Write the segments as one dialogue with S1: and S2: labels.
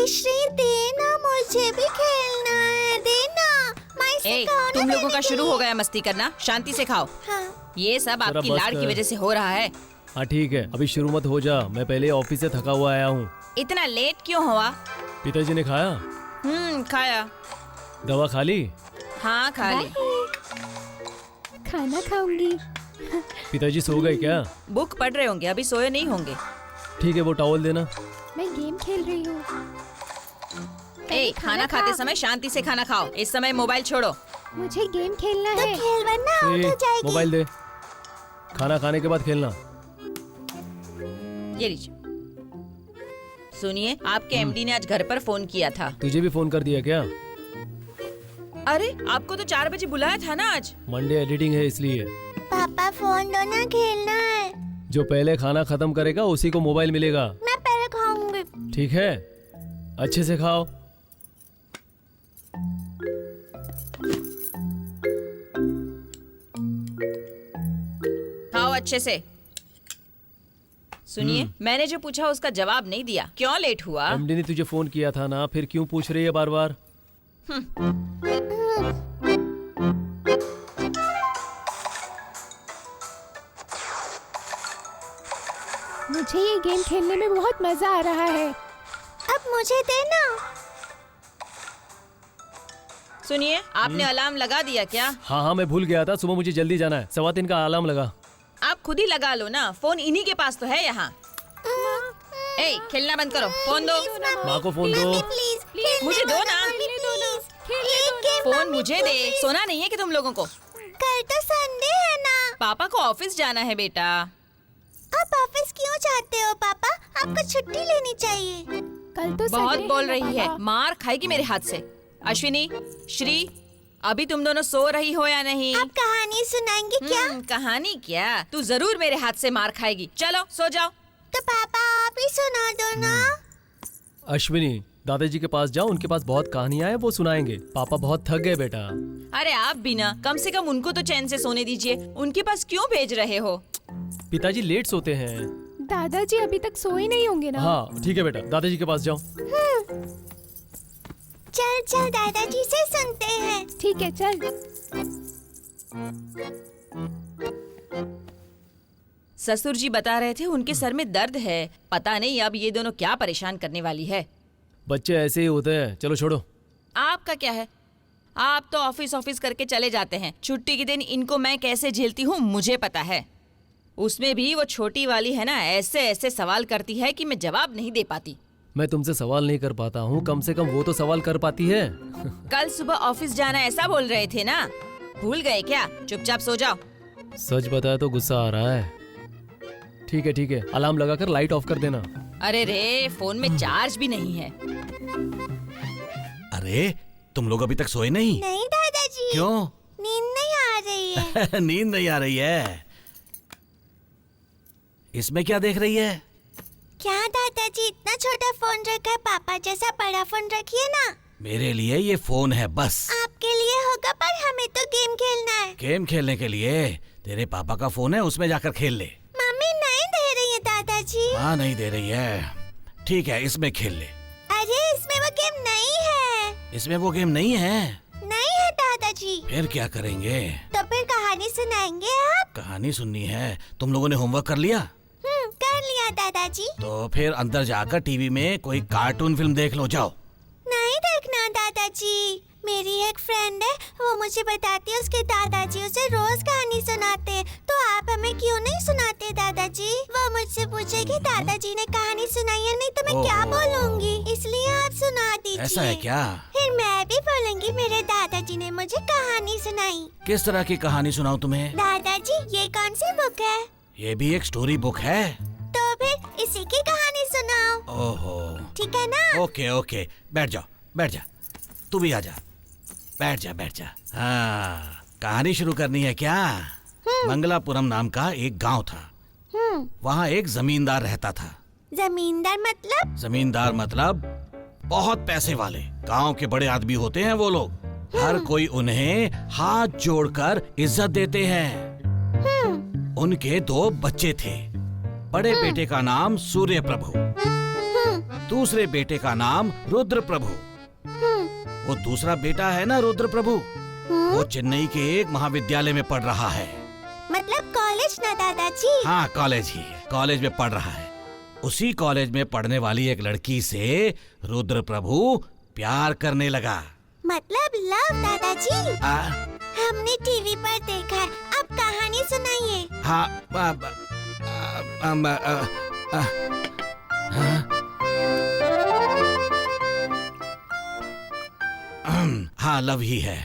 S1: श्री देना, मुझे भी खेलना है, देना। मैं सिखाऊं
S2: तुम
S1: ना
S2: लोगों का
S1: देने
S2: शुरू
S1: के
S2: हो
S1: लिए।
S2: गया मस्ती करना, शांति से खाओ।
S1: हाँ।
S2: ये सब
S3: जरा
S2: आपकी
S3: बस
S2: लाड़ की
S3: कर।
S2: वजह से हो रहा है।
S3: हाँ ठीक है, अभी शुरू मत हो जा, मैं पहले ऑफिस से थका हुआ आया हूँ।
S2: इतना लेट क्यों हुआ?
S3: पिताजी ने खाया?
S2: खाया।
S3: दवा खा ली?
S2: हाँ खा ली।
S4: खाना खाऊंगी।
S3: पिताजी सो गए क्या?
S2: बुक पढ़ रहे होंगे, अभी सोए नहीं होंगे।
S3: ठीक है, वो टॉवल देना।
S4: मैं गेम खेल रही हूँ।
S2: खाना खाते समय शांति से खाना खाओ। इस समय मोबाइल छोड़ो।
S4: मुझे गेम खेलना
S1: तो
S4: है।
S1: खेल वरना आउट हो जाएगी।
S3: मोबाइल दे, खाना खाने के बाद खेलना।
S2: ये लीजिए। सुनिए, आपके एमडी ने आज घर पर फोन किया था।
S3: तुझे भी फोन कर दिया क्या?
S2: अरे आपको तो 4 बजे बुलाया था ना आज।
S3: मंडे एडिटिंग है इसलिए।
S1: पापा फोन दो ना, खेलना है।
S3: जो पहले खाना खत्म करेगा उसी को मोबाइल मिलेगा।
S1: मैं पहले खाऊंगी।
S3: ठीक है, अच्छे से खाओ।
S2: खाओ अच्छे से। सुनिए, मैंने जो पूछा उसका जवाब नहीं दिया। क्यों लेट हुआ?
S3: एमडी ने तुझे फोन किया था ना, फिर क्यों पूछ रही है बार बार?
S4: मुझे ये गेम खेलने में बहुत मजा आ रहा है।
S1: अब मुझे देना।
S2: सुनिए, आपने अलार्म लगा दिया क्या?
S3: हाँ हाँ, मैं भूल गया था, सुबह मुझे जल्दी जाना है। 3:15 का अलार्म लगा।
S2: आप खुद ही लगा लो ना, फोन इन्हीं के पास तो है यहाँ। खेलना बंद करो, फोन दो।
S3: माँ को फोन दो।
S1: प्लीज
S2: मुझे दो ना।
S1: ना।
S2: फोन मुझे दे। सोना नहीं है कि तुम लोगों को?
S1: कल तो संडे है ना।
S2: पापा को ऑफिस जाना है बेटा।
S1: आप ऑफिस क्यों जाते हो पापा? आपको छुट्टी लेनी चाहिए।
S4: कल तो
S2: बहुत
S4: संडे
S2: बोल
S4: है ना
S2: रही है,
S4: पापा।
S2: मार खाएगी मेरे हाथ से। अश्विनी, श्री, अभी तुम दोनों सो रही हो या नहीं?
S1: आप कहानी सुनाएंगे क्या?
S2: कहानी क्या? तू जरूर मेरे हाथ से मार खाएगी। चलो सो जाओ।
S1: तो पापा आप ही सुना दो ना।
S3: अश्विनी, दादाजी के पास जाओ, उनके पास बहुत कहानियां हैं, वो सुनाएंगे। पापा बहुत थक गए बेटा।
S2: अरे आप भी ना, कम से कम उनको तो चैन से सोने दीजिए। उनके पास क्यों भेज रहे हो?
S3: पिताजी लेट सोते हैं।
S4: दादाजी अभी तक सोए नहीं होंगे ना।
S3: हाँ ठीक है बेटा, दादाजी के पास जाओ।
S1: चल चल दादाजी से सुनते हैं।
S4: ठीक है चल।
S2: ससुर जी बता रहे थे उनके सर में दर्द है। पता नहीं अब ये दोनों क्या परेशान करने वाली है।
S3: बच्चे ऐसे ही होते हैं, चलो छोड़ो।
S2: आपका क्या है? आप तो ऑफिस करके चले जाते हैं। छुट्टी के दिन इनको मैं कैसे झेलती हूँ मुझे पता है। उसमें भी वो छोटी वाली है ना, ऐसे ऐसे सवाल करती है कि मैं जवाब नहीं दे पाती।
S3: मैं तुमसे सवाल नहीं कर पाता हूँ, कम से कम वो तो सवाल कर पाती है।
S2: कल सुबह ऑफिस जाना ऐसा बोल रहे थे ना, भूल गए क्या? चुपचाप सो जाओ।
S3: सच बताया तो गुस्सा आ रहा है। ठीक है, अलार्म लगाकर लाइट ऑफ कर देना।
S2: अरे रे, फोन में चार्ज भी नहीं है।
S5: अरे तुम लोग अभी तक सोए नहीं?
S1: नहीं दादाजी।
S5: क्यों?
S1: नींद नहीं आ रही है।
S5: नींद नहीं आ रही है? इसमें क्या देख रही है?
S1: क्या दादाजी, इतना छोटा फोन रखा है, पापा जैसा बड़ा फोन रखिए ना।
S5: मेरे लिए ये फोन है बस।
S1: आपके लिए होगा पर हमें तो गेम खेलना है।
S5: गेम खेलने के लिए तेरे पापा का फोन है, उसमें जाकर खेल ले।
S1: मम्मी नहीं दे रही है दादाजी।
S5: माँ नहीं दे रही है? ठीक है, इसमें खेल ले।
S1: अरे इसमें वो गेम नहीं है।
S5: इसमें वो गेम नहीं है?
S1: नहीं है दादाजी।
S5: फिर क्या करेंगे?
S1: तो फिर कहानी सुनाएंगे आप?
S5: कहानी सुननी है? तुम लोगों ने होमवर्क कर लिया?
S1: कर लिया दादाजी।
S5: तो फिर अंदर जाकर टीवी में कोई कार्टून फिल्म देख लो, जाओ।
S1: नहीं देखना दादाजी, मेरी एक फ्रेंड है, वो मुझे बताती है उसके दादाजी उसे रोज कहानी सुनाते हैं। तो आप हमें क्यों नहीं सुनाते दादाजी? वो मुझसे पूछेगी दादाजी ने कहानी सुनाई है नहीं तो मैं क्या
S5: ओहो।
S1: बोलूँगी, इसलिए आप सुना दीजिए।
S5: ऐसा है क्या?
S1: फिर मैं भी बोलूँगी मेरे दादाजी ने मुझे कहानी सुनाई।
S5: किस तरह की कहानी सुनाऊं तुम्हें?
S1: दादाजी ये कौन सी बुक है?
S5: ये भी एक स्टोरी बुक है।
S1: तो फिर इसी की कहानी सुनाओ।
S5: ओहो,
S1: ठीक है ना?
S5: ओके, बैठ जा। तू भी आ जा, बैठ जा। हाँ, कहानी शुरू करनी है क्या? मंगलापुरम नाम का एक गांव था। वहाँ एक जमींदार रहता था।
S1: जमींदार मतलब?
S5: जमींदार मतलब बहुत पैसे वाले। गांव के बड़े आदमी होते हैं वो लोग। हर कोई उन्हें हाथ जोड़कर इज्जत देते हैं। उनके 2 बच्चे थे। बड़े बेटे का नाम सूर्य प्रभु दूसरे बेटे का नाम रुद्र प्रभु। वो दूसरा बेटा है ना रुद्र प्रभु, वो चेन्नई के एक महाविद्यालय में पढ़ रहा है।
S1: मतलब कॉलेज ना दादाजी?
S5: हाँ, कॉलेज ही है, कॉलेज में पढ़ रहा है। उसी कॉलेज में पढ़ने वाली एक लड़की से रुद्र प्रभु प्यार करने लगा।
S1: मतलब लव दादाजी?
S5: आ,
S1: हमने टीवी पर देखा है, अब कहानी सुनाइए।
S5: हाँ, हाँ, लव ही है।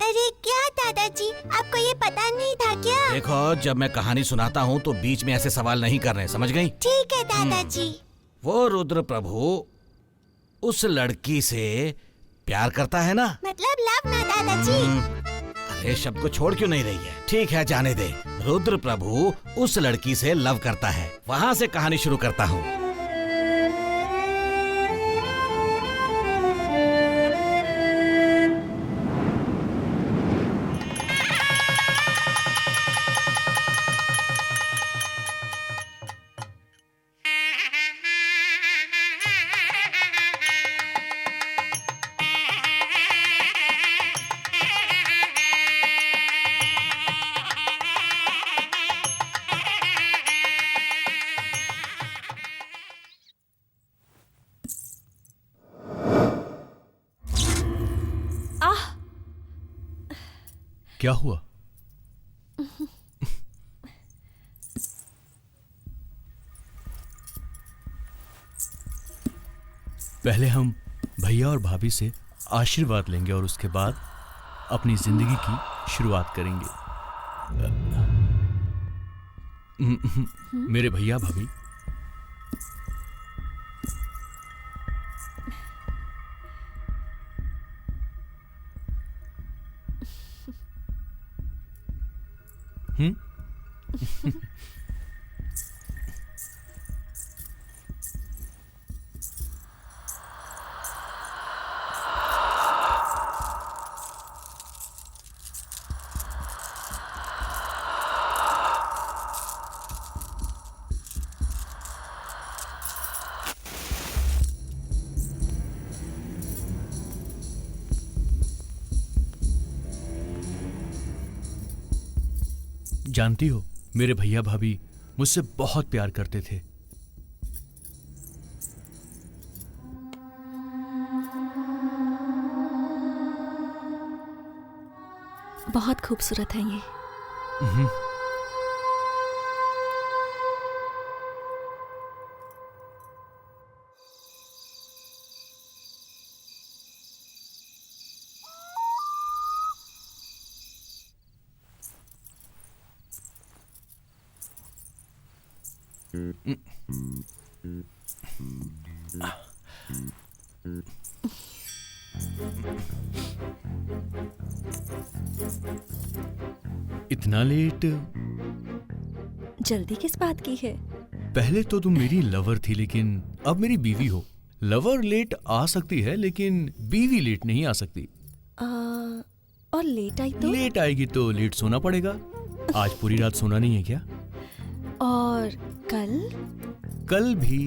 S1: अरे क्या दादाजी, आपको ये पता नहीं था क्या?
S5: देखो, जब मैं कहानी सुनाता हूँ तो बीच में ऐसे सवाल नहीं करने, समझ गई?
S1: ठीक है दादाजी।
S5: वो रुद्र प्रभु उस लड़की से प्यार करता है ना?
S1: मतलब लव ना दादाजी?
S5: अरे शब्द को छोड़ क्यों नहीं रही है? ठीक है, जाने दे। रुद्र प्रभु उस लड़की से लव करता है। वहाँ से कहानी शुरू करता हूँ।
S3: क्या हुआ? पहले हम भैया और भाभी से आशीर्वाद लेंगे और उसके बाद अपनी जिंदगी की शुरुआत करेंगे। मेरे भैया भाभी, जानती हो, मेरे भैया भाभी मुझसे बहुत प्यार करते थे।
S6: बहुत खूबसूरत है ये।
S3: इतना लेट?
S6: जल्दी किस बात की है?
S3: पहले तो तुम मेरी लवर थी, लेकिन अब मेरी बीवी हो। लवर लेट आ सकती है, लेकिन बीवी लेट नहीं आ सकती।
S6: और लेट आई तो?
S3: लेट आएगी तो लेट सोना पड़ेगा। आज पूरी रात सोना नहीं है क्या?
S6: और कल?
S3: कल भी।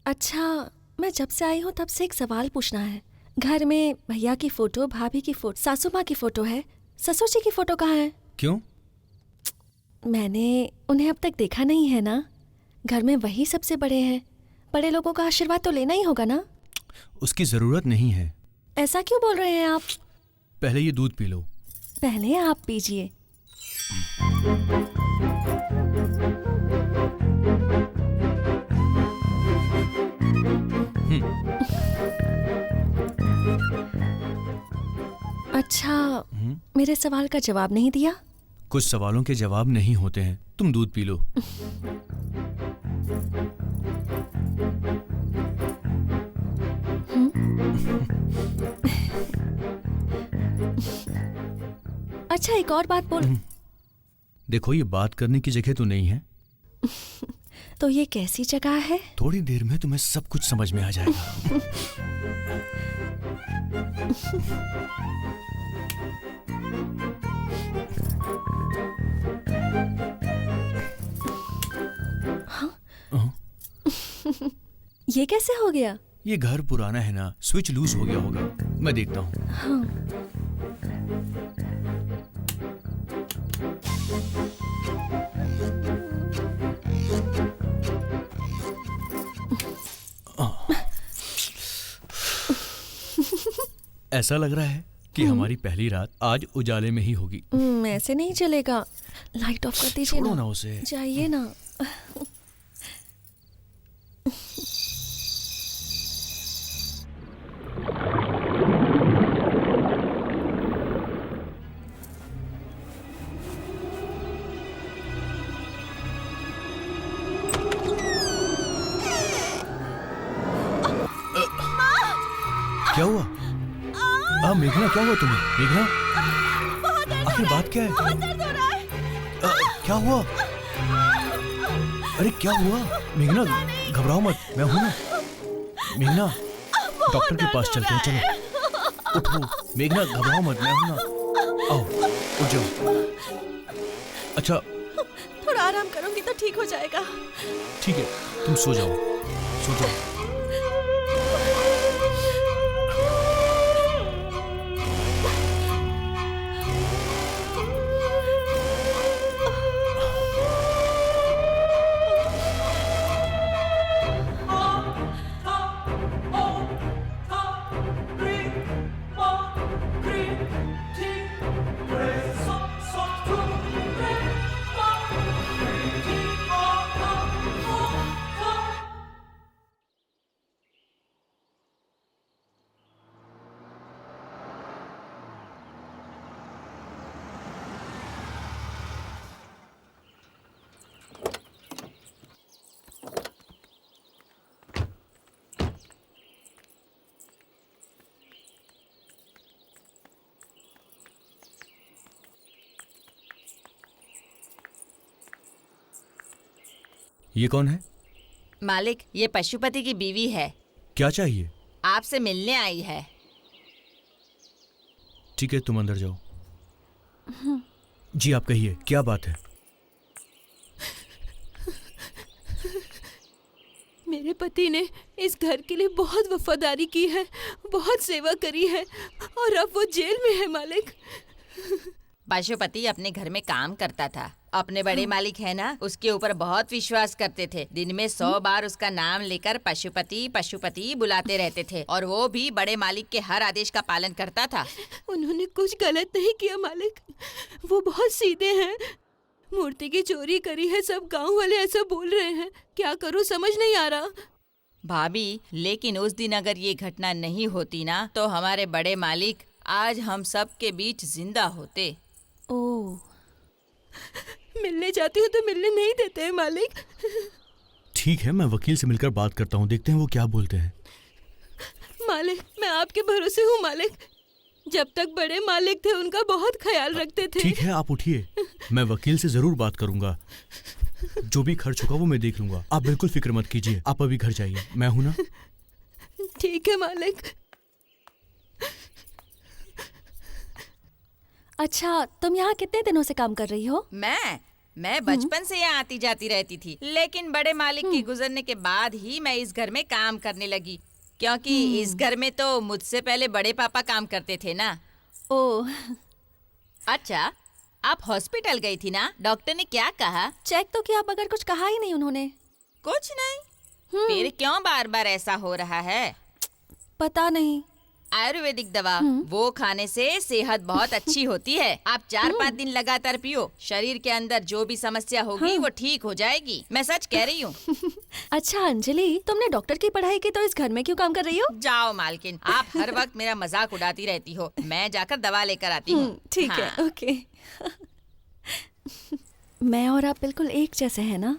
S6: अच्छा, मैं जब से आई हूँ तब से एक सवाल पूछना है। घर में भैया की फोटो, भाभी की फोटो, सासू माँ की फोटो है, ससुर जी की फोटो कहाँ है?
S3: क्यों?
S6: मैंने उन्हें अब तक देखा नहीं है ना। घर में वही सबसे बड़े हैं, बड़े लोगों का आशीर्वाद तो लेना ही होगा ना।
S3: उसकी जरूरत नहीं है।
S6: ऐसा क्यों बोल रहे हैं आप?
S3: पहले ये दूध पी लो।
S6: पहले आप पीजिए। अच्छा, मेरे सवाल का जवाब नहीं दिया?
S3: कुछ सवालों के जवाब नहीं होते हैं। तुम दूध पी लो।
S6: अच्छा, एक और बात बोल।
S3: देखो, ये बात करने की जगह तो नहीं है।
S6: तो ये कैसी जगह है?
S3: थोड़ी देर में तुम्हें सब कुछ समझ में आ जाएगा।
S6: ये कैसे हो गया?
S3: ये घर पुराना है ना, स्विच लूज हो गया होगा। मैं देखता हूँ।
S6: हाँ।
S3: ऐसा लग रहा है कि हमारी पहली रात आज उजाले में ही होगी।
S6: ऐसे नहीं चलेगा, लाइट ऑफ कर दीजिए
S3: छोड़ो
S6: ना।
S3: ना उसे।
S6: जाइए ना।
S3: क्या हुआ? मेघना, क्या हुआ तुम्हें? मेघना, आखिर बात क्या है? क्या हुआ? अरे क्या हुआ? मेघना, घबराओ मत, मैं हूं ना। मेघना, डॉक्टर के पास चलते हैं, चलो। उठो मेघना, घबराओ मत, मैं हूं ना। आओ, उठ जाओ। अच्छा,
S6: थोड़ा आराम करूंगी तो ठीक हो जाएगा।
S3: ठीक है, तुम सो जाओ, सो जाओ। ये कौन है?
S2: मालिक, ये पशुपति की बीवी है।
S3: क्या चाहिए?
S2: आपसे मिलने आई है।
S3: ठीक है, तुम अंदर जाओ। जी, आप कहिए, क्या बात है?
S7: मेरे पति ने इस घर के लिए बहुत वफादारी की है, बहुत सेवा करी है और अब वो जेल में है मालिक।
S2: पशुपति अपने घर में काम करता था। अपने बड़े मालिक है ना, उसके ऊपर बहुत विश्वास करते थे। दिन में 100 बार उसका नाम लेकर पशुपति पशुपति बुलाते रहते थे और वो भी बड़े मालिक के हर आदेश का पालन करता था।
S7: उन्होंने कुछ गलत नहीं किया मालिक, वो बहुत सीधे हैं। मूर्ति की चोरी करी है, सब गांव वाले ऐसा बोल रहे हैं। क्या करूं समझ नहीं आ रहा।
S2: भाभी, लेकिन उस दिन अगर ये घटना नहीं होती ना, तो हमारे बड़े मालिक आज हम सब के बीच जिंदा होते।
S6: ओह,
S7: मिलने जाती हूँ तो मिलने नहीं देते हैं मालिक।
S3: ठीक है, मैं वकील से मिलकर बात करता हूँ, देखते हैं वो क्या बोलते हैं।
S7: मालिक, मैं आपके भरोसे हूँ मालिक। जब तक बड़े मालिक थे उनका बहुत ख्याल रखते थे।
S3: ठीक है, आप उठिए, मैं वकील से जरूर बात करूंगा। जो भी खर्च होगा वो मैं देख लूंगा। आप बिल्कुल फिक्र मत कीजिए, आप अभी घर जाइए, मैं हूं ना।
S7: ठीक है मालिक।
S6: अच्छा, तुम यहाँ कितने दिनों से काम कर रही हो?
S2: मैं बचपन से यहाँ आती जाती रहती थी, लेकिन बड़े मालिक के गुजरने के बाद ही मैं इस घर में काम करने लगी, क्योंकि इस घर में तो मुझसे पहले बड़े पापा काम करते थे ना।
S6: ओह,
S2: अच्छा, आप हॉस्पिटल गई थी ना? डॉक्टर ने क्या कहा?
S6: चेक तो किया मगर कुछ कहा ही नहीं उन्होंने।
S2: कुछ नहीं? फिर क्यों बार बार ऐसा हो रहा है?
S6: पता नहीं।
S2: आयुर्वेदिक दवा, वो खाने से सेहत बहुत अच्छी होती है। आप 4-5 दिन लगातार पियो, शरीर के अंदर जो भी समस्या होगी वो ठीक हो जाएगी। मैं सच कह रही हूँ।
S6: अच्छा अंजलि, तुमने डॉक्टर की पढ़ाई की तो इस घर में क्यों काम कर रही हो?
S2: जाओ मालकिन, आप हर वक्त मेरा मजाक उड़ाती रहती हो। मैं जाकर दवा लेकर आती हूँ।
S6: ठीक है, ओके। मैं और आप बिल्कुल एक जैसे हैं ना?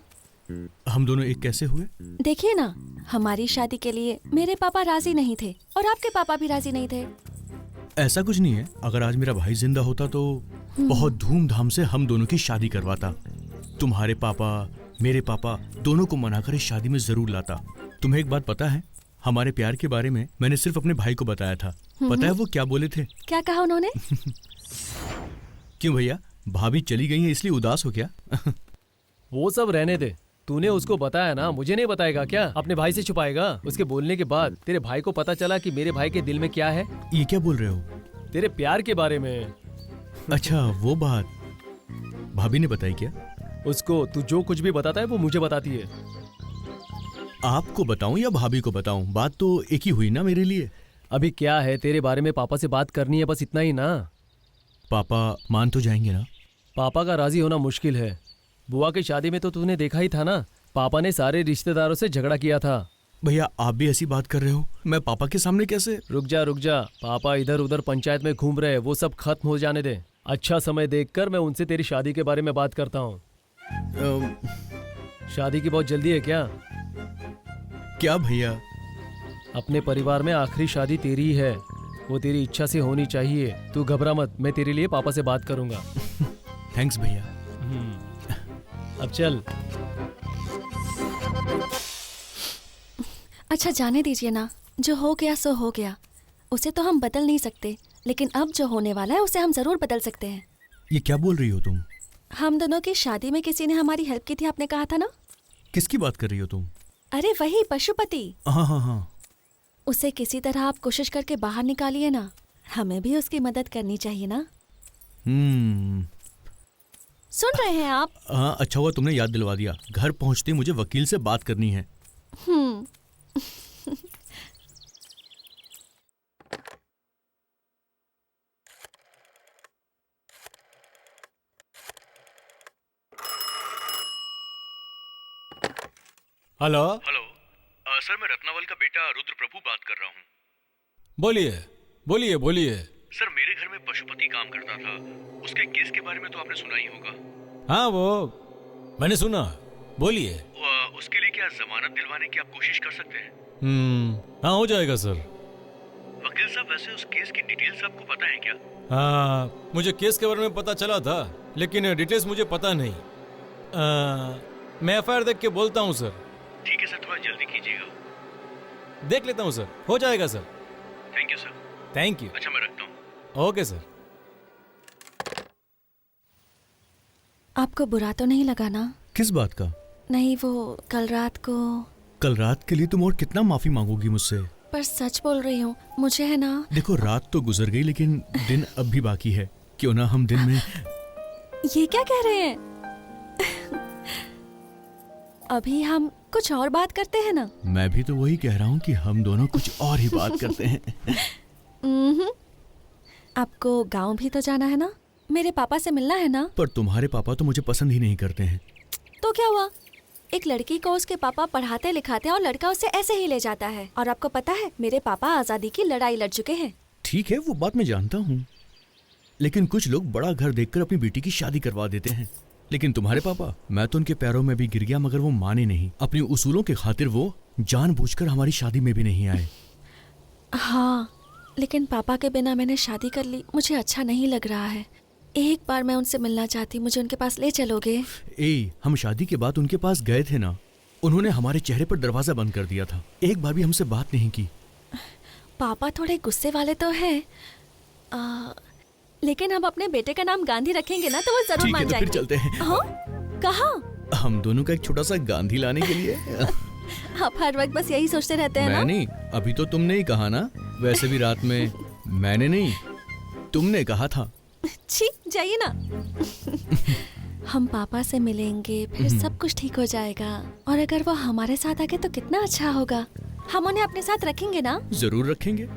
S3: हम दोनों एक कैसे हुए?
S6: देखिए ना, हमारी शादी के लिए मेरे पापा राजी नहीं थे और आपके पापा भी राजी नहीं थे।
S3: ऐसा कुछ नहीं है, अगर आज मेरा भाई जिंदा होता तो बहुत धूमधाम से हम दोनों की शादी करवाता। तुम्हारे पापा, मेरे पापा दोनों को मनाकर इस शादी में जरूर लाता। तुम्हें एक बात पता है, हमारे प्यार के बारे में मैंने सिर्फ अपने भाई को बताया था। पता है वो क्या बोले थे?
S6: क्या कहा उन्होंने?
S3: क्यों भैया, भाभी चली गई है इसलिए उदास हो क्या?
S8: वो सब रहने दे। तूने उसको बताया ना, मुझे नहीं बताएगा क्या? अपने भाई से छुपाएगा? उसके बोलने के बाद तेरे भाई को पता चला कि मेरे भाई के दिल में क्या है?
S3: ये क्या बोल रहे हो?
S8: तेरे प्यार के बारे में।
S3: अच्छा वो बात भाभी ने बताई क्या?
S8: उसको तू जो कुछ भी बताता है वो मुझे बताती है।
S3: आपको बताऊं या भाभी को बताऊं? बात तो एक ही हुई ना मेरे लिए।
S8: अभी क्या है, तेरे बारे में पापा से बात करनी है, बस इतना ही ना।
S3: पापा मान तो जाएंगे ना?
S8: पापा का राजी होना मुश्किल है। बुआ की शादी में तो तूने देखा ही था ना, पापा ने सारे रिश्तेदारों से झगड़ा किया था।
S3: भैया आप भी ऐसी बात कर रहे हो? मैं पापा के सामने कैसे?
S8: रुक जा, पापा इधर उधर पंचायत में घूम रहे हैं, वो सब खत्म हो जाने दे। अच्छा समय देखकर मैं उनसे तेरी शादी के बारे में बात करता हूँ। शादी की बहुत जल्दी है क्या?
S3: क्या भैया?
S8: अपने परिवार में आखिरी शादी तेरी ही है, वो तेरी इच्छा से होनी चाहिए। तू घबरा मत, मैं तेरे लिए पापा से बात करूंगा।
S3: थैंक्स भैया।
S8: अब चल।
S6: अच्छा जाने दीजिए ना, जो हो गया सो हो गया, उसे तो हम बदल नहीं सकते, लेकिन अब जो होने वाला है उसे हम जरूर बदल सकते हैं।
S3: ये क्या बोल रही हो तुम?
S6: हम दोनों की शादी में किसी ने हमारी हेल्प की थी, आपने कहा था ना।
S3: किसकी बात कर रही हो तुम?
S6: अरे वही पशुपति।
S3: हाँ हाँ हाँ।
S6: उसे किसी तरह आप कोशिश करके बाहर निकालिए ना, हमें भी उसकी मदद करनी चाहिए ना। सुन रहे हैं आप?
S3: हाँ अच्छा हुआ तुमने याद दिलवा दिया। घर पहुंचते मुझे वकील से बात करनी है।
S5: हेलो
S3: हेलो सर, मैं रत्नावल का बेटा रुद्र प्रभु बात कर रहा हूँ।
S5: बोलिए बोलिए बोलिए।
S3: सर मेरे घर में पशुपति काम करता था, उसके केस के बारे में तो आपने सुना ही होगा।
S5: हाँ वो मैंने सुना, बोलिए।
S3: उसके लिए क्या जमानत दिलवाने की आप कोशिश कर सकते हैं?
S5: हाँ हो जाएगा सर।
S3: वकील साहब वैसे उस केस की डिटेल्स आपको पता है क्या?
S5: हाँ मुझे केस के बारे में पता चला था, लेकिन डिटेल्स मुझे पता नहीं। मैं एफआईआर देख के बोलता हूँ सर।
S3: ठीक है सर, थोड़ा जल्दी कीजिएगा।
S5: देख लेता हूँ सर, हो जाएगा sir.
S3: Thank you sir.
S5: Thank you.
S3: अच्छा मैं रखता हूँ।
S5: Okay sir.
S6: आपको बुरा तो नहीं लगा ना?
S3: किस बात का?
S6: नहीं वो कल रात को।
S3: कल रात के लिए तुम और कितना माफी मांगोगी मुझसे?
S6: पर सच बोल रही हूँ, मुझे है ना।
S3: देखो रात तो गुजर गई, लेकिन दिन अब भी बाकी है। क्यों ना हम दिन में।
S6: ये क्या कह रहे हैं? अभी हम कुछ और बात करते हैं ना।
S3: मैं भी तो वही कह रहा हूँ कि हम दोनों कुछ और ही बात करते हैं।
S6: आपको गांव भी तो जाना है ना, मेरे पापा से मिलना है ना।
S3: पर तुम्हारे पापा तो मुझे पसंद ही नहीं करते हैं।
S6: तो क्या हुआ? एक लड़की को उसके पापा पढ़ाते लिखाते हैं और लड़का उसे ऐसे ही ले जाता है। और आपको पता है मेरे पापा आजादी की लड़ाई लड़ चुके हैं।
S3: ठीक है वो बात मैं जानता हूँ, लेकिन कुछ लोग बड़ा घर देखकर अपनी बेटी की शादी करवा देते हैं। लेकिन तुम्हारे पापा, मैं तो उनके पैरों में भी गिर गया मगर वो माने नहीं। अपनी उसूलों के खातिर वो जानबूझकर हमारी शादी में भी नहीं आए।
S6: हाँ लेकिन पापा के बिना मैंने शादी कर ली, मुझे अच्छा नहीं लग रहा है। एक बार मैं उनसे मिलना चाहती, मुझे उनके पास ले चलोगे?
S3: हम शादी के बाद उनके पास गए थे ना, उन्होंने हमारे चेहरे पर दरवाजा बंद कर दिया था। एक बार भी हमसे बात नहीं की।
S6: पापा थोड़े गुस्से वाले तो हैं, लेकिन हम अपने बेटे का नाम गांधी रखेंगे ना तो वो जरूर मान जाएंगे।
S3: फिर चलते हैं।
S6: हाँ? कहाँ?
S3: हम दोनों का एक छोटा सा गांधी लाने के लिए।
S6: आप हर वक्त बस यही सोचते रहते हैं ना?
S3: मैं नहीं, अभी तो तुमने ही कहा ना। वैसे भी रात में मैंने नहीं, तुमने कहा था।
S6: छी जाइए ना। हम पापा से मिलेंगे, फिर सब कुछ ठीक हो जाएगा। और अगर वो हमारे साथ आ गए तो कितना अच्छा होगा। हम उन्हें अपने साथ रखेंगे ना?
S3: जरूर रखेंगे।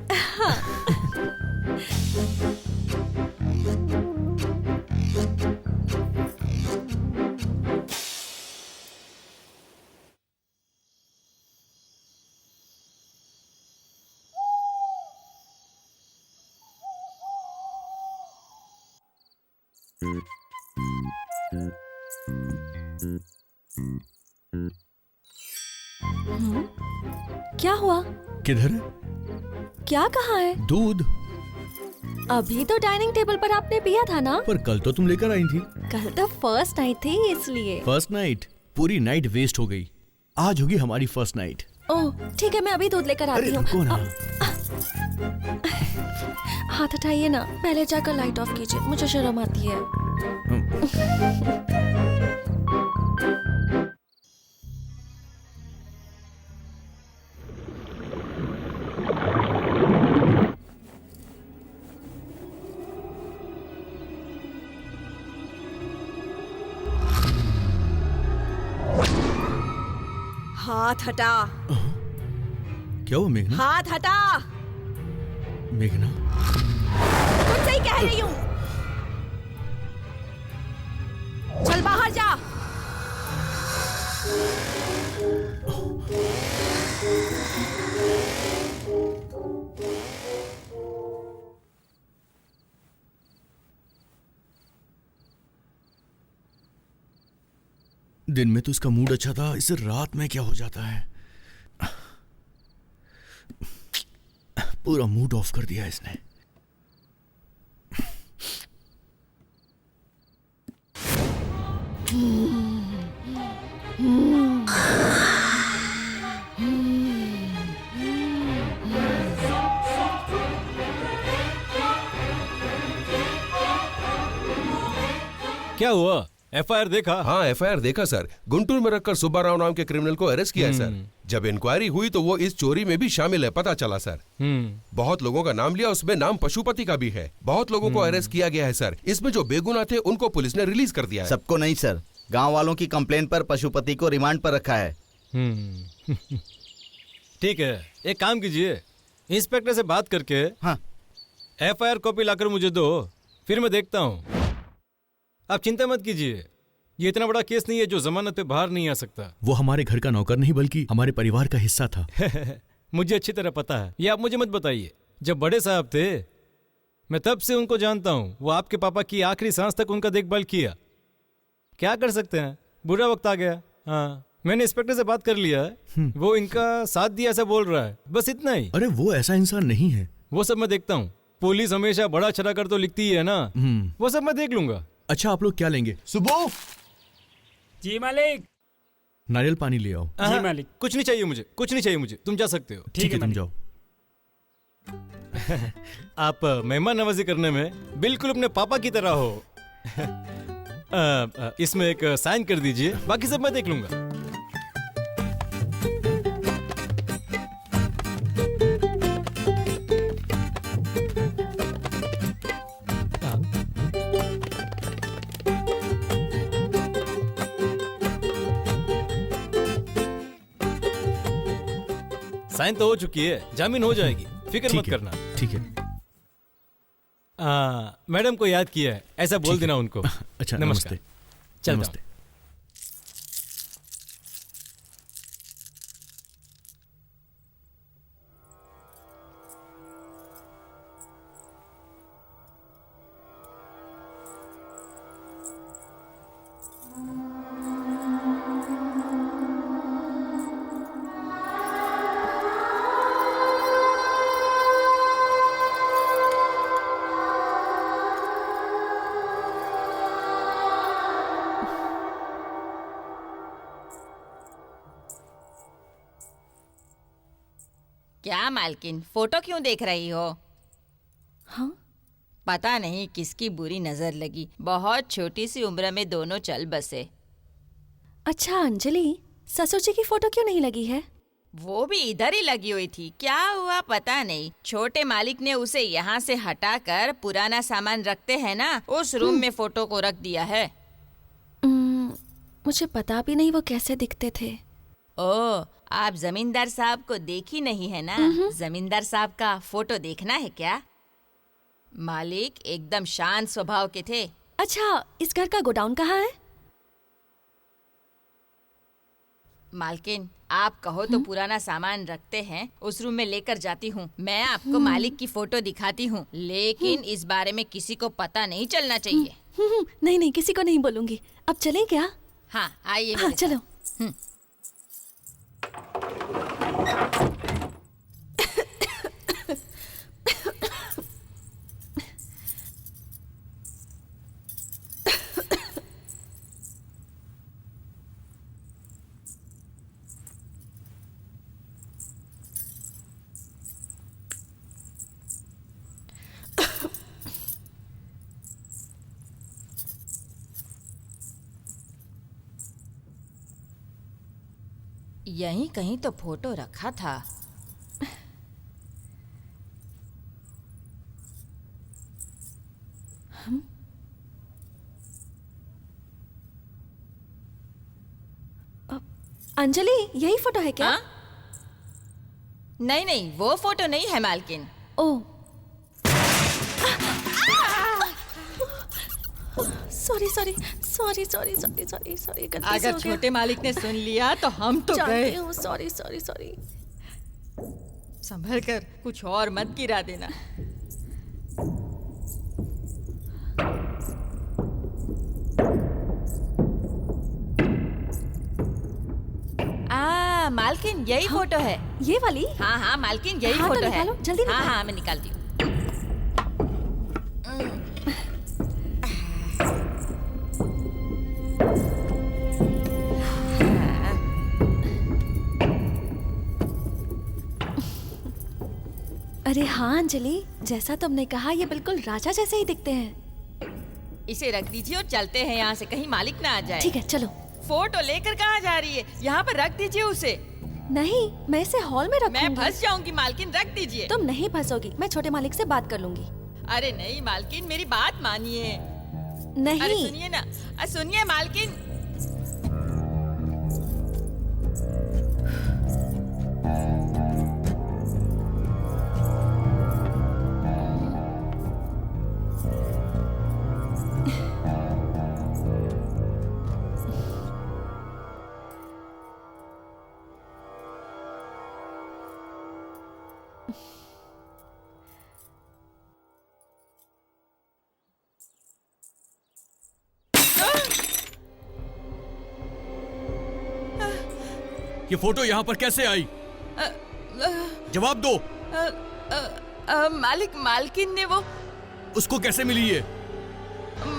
S6: क्या हुआ?
S3: किधर?
S6: क्या कहा है?
S3: दूध।
S6: अभी तो डाइनिंग टेबल पर आपने पिया था ना?
S3: पर कल तो तुम लेकर आई थी।
S6: कल तो फर्स्ट नाइट थी इसलिए।
S3: First night? पूरी नाइट वेस्ट हो गई। आज होगी हमारी फर्स्ट नाइट।
S6: ओह ठीक है, मैं अभी दूध लेकर आती हूँ।
S3: रुको ना।
S6: हाथ हटाइए ना, पहले जाकर लाइट ऑफ कीजिए, मुझे शर्म आती है। हाथ हटा।
S3: क्या हुआ मेघना?
S6: हाथ हटा।
S3: मेघना,
S6: तुमसे ही कह रही हूँ। चल बाहर जा।
S3: दिन में तो इसका मूड अच्छा था, इसे रात में क्या हो जाता है? पूरा मूड ऑफ कर दिया इसने।
S9: क्या हुआ? एफआईआर देखा?
S10: हाँ, एफआईआर देखा सर। गुंटूर में रखकर सुब्बाराव नाम के क्रिमिनल को अरेस्ट किया है सर। जब इंक्वायरी हुई तो वो इस चोरी में भी शामिल है, पता चला सर। बहुत लोगों का नाम लिया, उसमें नाम पशुपति का भी है। बहुत लोगों को अरेस्ट किया गया है सर। इसमें जो बेगुनाह थे उनको पुलिस ने रिलीज कर दिया है।
S11: सबको नहीं सर, गांव वालों की कंप्लेन पर पशुपति को रिमांड पर रखा है।
S9: ठीक है, एक काम कीजिए, इंस्पेक्टर से बात करके
S11: हाँ,
S9: एफआईआर कॉपी लाकर मुझे दो, फिर मैं देखता हूँ। आप चिंता मत कीजिए, ये इतना बड़ा केस नहीं है जो जमानत पे बाहर नहीं आ सकता।
S3: वो हमारे घर का नौकर नहीं बल्कि हमारे परिवार का हिस्सा था।
S9: मुझे अच्छी तरह पता है, ये आप मुझे मत बताइए। जब बड़े साहब थे, मैं तब से उनको जानता हूँ। वो आपके पापा की आखिरी सांस तक उनका देखभाल किया। क्या कर सकते हैं, बुरा वक्त आ गया। हाँ, मैंने इंस्पेक्टर से बात कर लिया है, वो इनका साथ दिया ऐसा बोल रहा है, बस इतना ही।
S3: अरे वो ऐसा इंसान नहीं है।
S9: वो सब मैं देखता हूँ। पुलिस हमेशा बड़ा छड़ा कर तो लिखती ही है ना, वो सब मैं देख लूंगा।
S3: अच्छा, आप लोग क्या लेंगे?
S12: सुबह। जी मालिक।
S3: नारियल पानी ले आओ।
S9: जी मालिक। कुछ नहीं चाहिए मुझे, कुछ नहीं चाहिए मुझे, तुम जा सकते हो।
S3: ठीक है, तुम जाओ।
S9: आप मेहमान नवाजी करने में बिल्कुल अपने पापा की तरह हो। इसमें एक साइन कर दीजिए, बाकी सब मैं देख लूंगा। साइन तो हो चुकी है, जामीन हो जाएगी, फिक्र मत करना।
S3: ठीक है।
S9: मैडम को याद किया है, ऐसा बोल देना उनको।
S3: अच्छा,
S9: नमस्ते।
S3: नमस्ते। नमस्ते।
S2: क्या मालकिन, फोटो क्यों देख रही हो?
S6: हाँ?
S2: पता नहीं किसकी बुरी नजर लगी। बहुत छोटी सी उम्र में दोनों चल बसे।
S6: अच्छा अंजलि, ससुर जी की फोटो क्यों नहीं लगी है?
S2: वो भी इधर ही लगी हुई थी, क्या हुआ पता नहीं। छोटे मालिक ने उसे यहाँ से हटाकर पुराना सामान रखते हैं ना, उस रूम में फोटो को रख दिया है।
S6: मुझे पता भी नहीं वो कैसे दिखते थे।
S2: ओह, आप जमींदार साहब को देखी नहीं है ना? जमींदार साहब का फोटो देखना है क्या? मालिक एकदम शांत स्वभाव के थे।
S6: अच्छा, इस घर का गोडाउन कहाँ है?
S2: मालकिन, आप कहो तो पुराना सामान रखते हैं, उस रूम में लेकर जाती हूँ। मैं आपको मालिक की फोटो दिखाती हूँ, लेकिन इस बारे में किसी को पता नहीं चलना चाहिए।
S6: नहीं नहीं, किसी को नहीं बोलूंगी। अब चलें क्या?
S2: हाँ, आइए।
S6: हाँ, चलो।
S2: यहीं कहीं तो फोटो रखा था।
S6: अंजलि, यही फोटो है क्या?
S2: हाँ? नहीं नहीं, वो फोटो नहीं है मालकिन।
S6: Oh, sorry sorry sorry sorry sorry sorry sorry, गलती से
S2: अगर
S6: हो गया।
S2: छोटे मालिक ने सुन लिया तो हम तो
S6: जानती
S2: गए।
S6: हूँ, सॉरी सॉरी सॉरी।
S2: संभल कर, कुछ और मत गिरा देना। मालकिन यही फोटो है।
S6: ये वाली?
S2: हाँ हाँ मालकिन यही
S6: हाँ, तो
S2: फोटो है।
S6: निकालो, जल्दी
S2: हाँ
S6: निकालो।
S2: हाँ मैं निकालती हूँ।
S6: अरे हाँ अंजलि, जैसा तुमने कहा ये बिल्कुल राजा जैसे ही दिखते हैं।
S2: इसे रख दीजिए और चलते हैं यहाँ से, कहीं मालिक ना आ जाए।
S6: ठीक है, चलो।
S2: फोटो लेकर कहाँ जा रही है? यहाँ पर रख दीजिए उसे।
S6: नहीं, मैं इसे हॉल में रखूंगी।
S2: मैं फंस जाऊंगी मालकिन, रख दीजिए।
S6: तुम नहीं फंसोगी, मैं छोटे मालिक से बात कर लूंगी।
S2: अरे नहीं मालकिन, मेरी बात मानिए।
S6: नहीं।
S2: अरे सुनिए ना, सुनिए मालकिन।
S3: ये फोटो यहाँ पर कैसे आई? जवाब दो।
S2: मालकिन ने वो
S3: उसको कैसे मिली ये?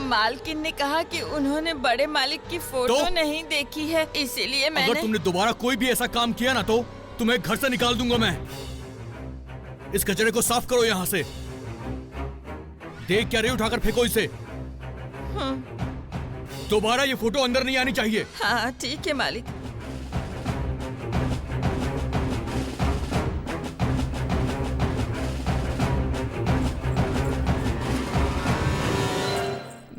S2: मालकिन ने कहा कि उन्होंने बड़े मालिक की फोटो
S3: तो?
S2: नहीं देखी है, इसीलिए मैंने।
S3: अगर तुमने दोबारा कोई भी ऐसा काम किया ना तो तुम्हें घर से निकाल दूंगा मैं। इस कचरे को साफ करो यहाँ से। देख क्या रही, उठाकर फेंको इसे। दोबारा ये फोटो अंदर नहीं आनी चाहिए।
S2: हाँ ठीक है मालिक।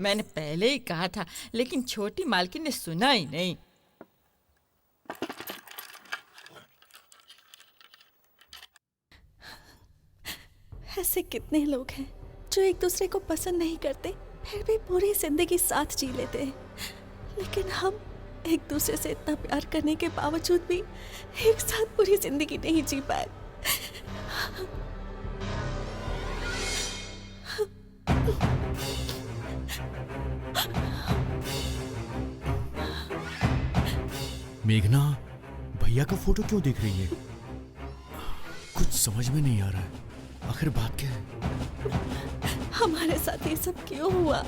S2: मैंने पहले ही कहा था, लेकिन छोटी मालकिन ने सुना ही नहीं।
S6: ऐसे कितने लोग हैं जो एक दूसरे को पसंद नहीं करते, फिर भी पूरी जिंदगी साथ जी लेते हैं। लेकिन हम एक दूसरे से इतना प्यार करने के बावजूद भी एक साथ पूरी जिंदगी नहीं जी पाए।
S3: मेघना भैया का फोटो क्यों देख रही है? कुछ समझ में नहीं आ रहा है। आखिर बात क्या है?
S6: हमारे साथ ये सब क्यों हुआ?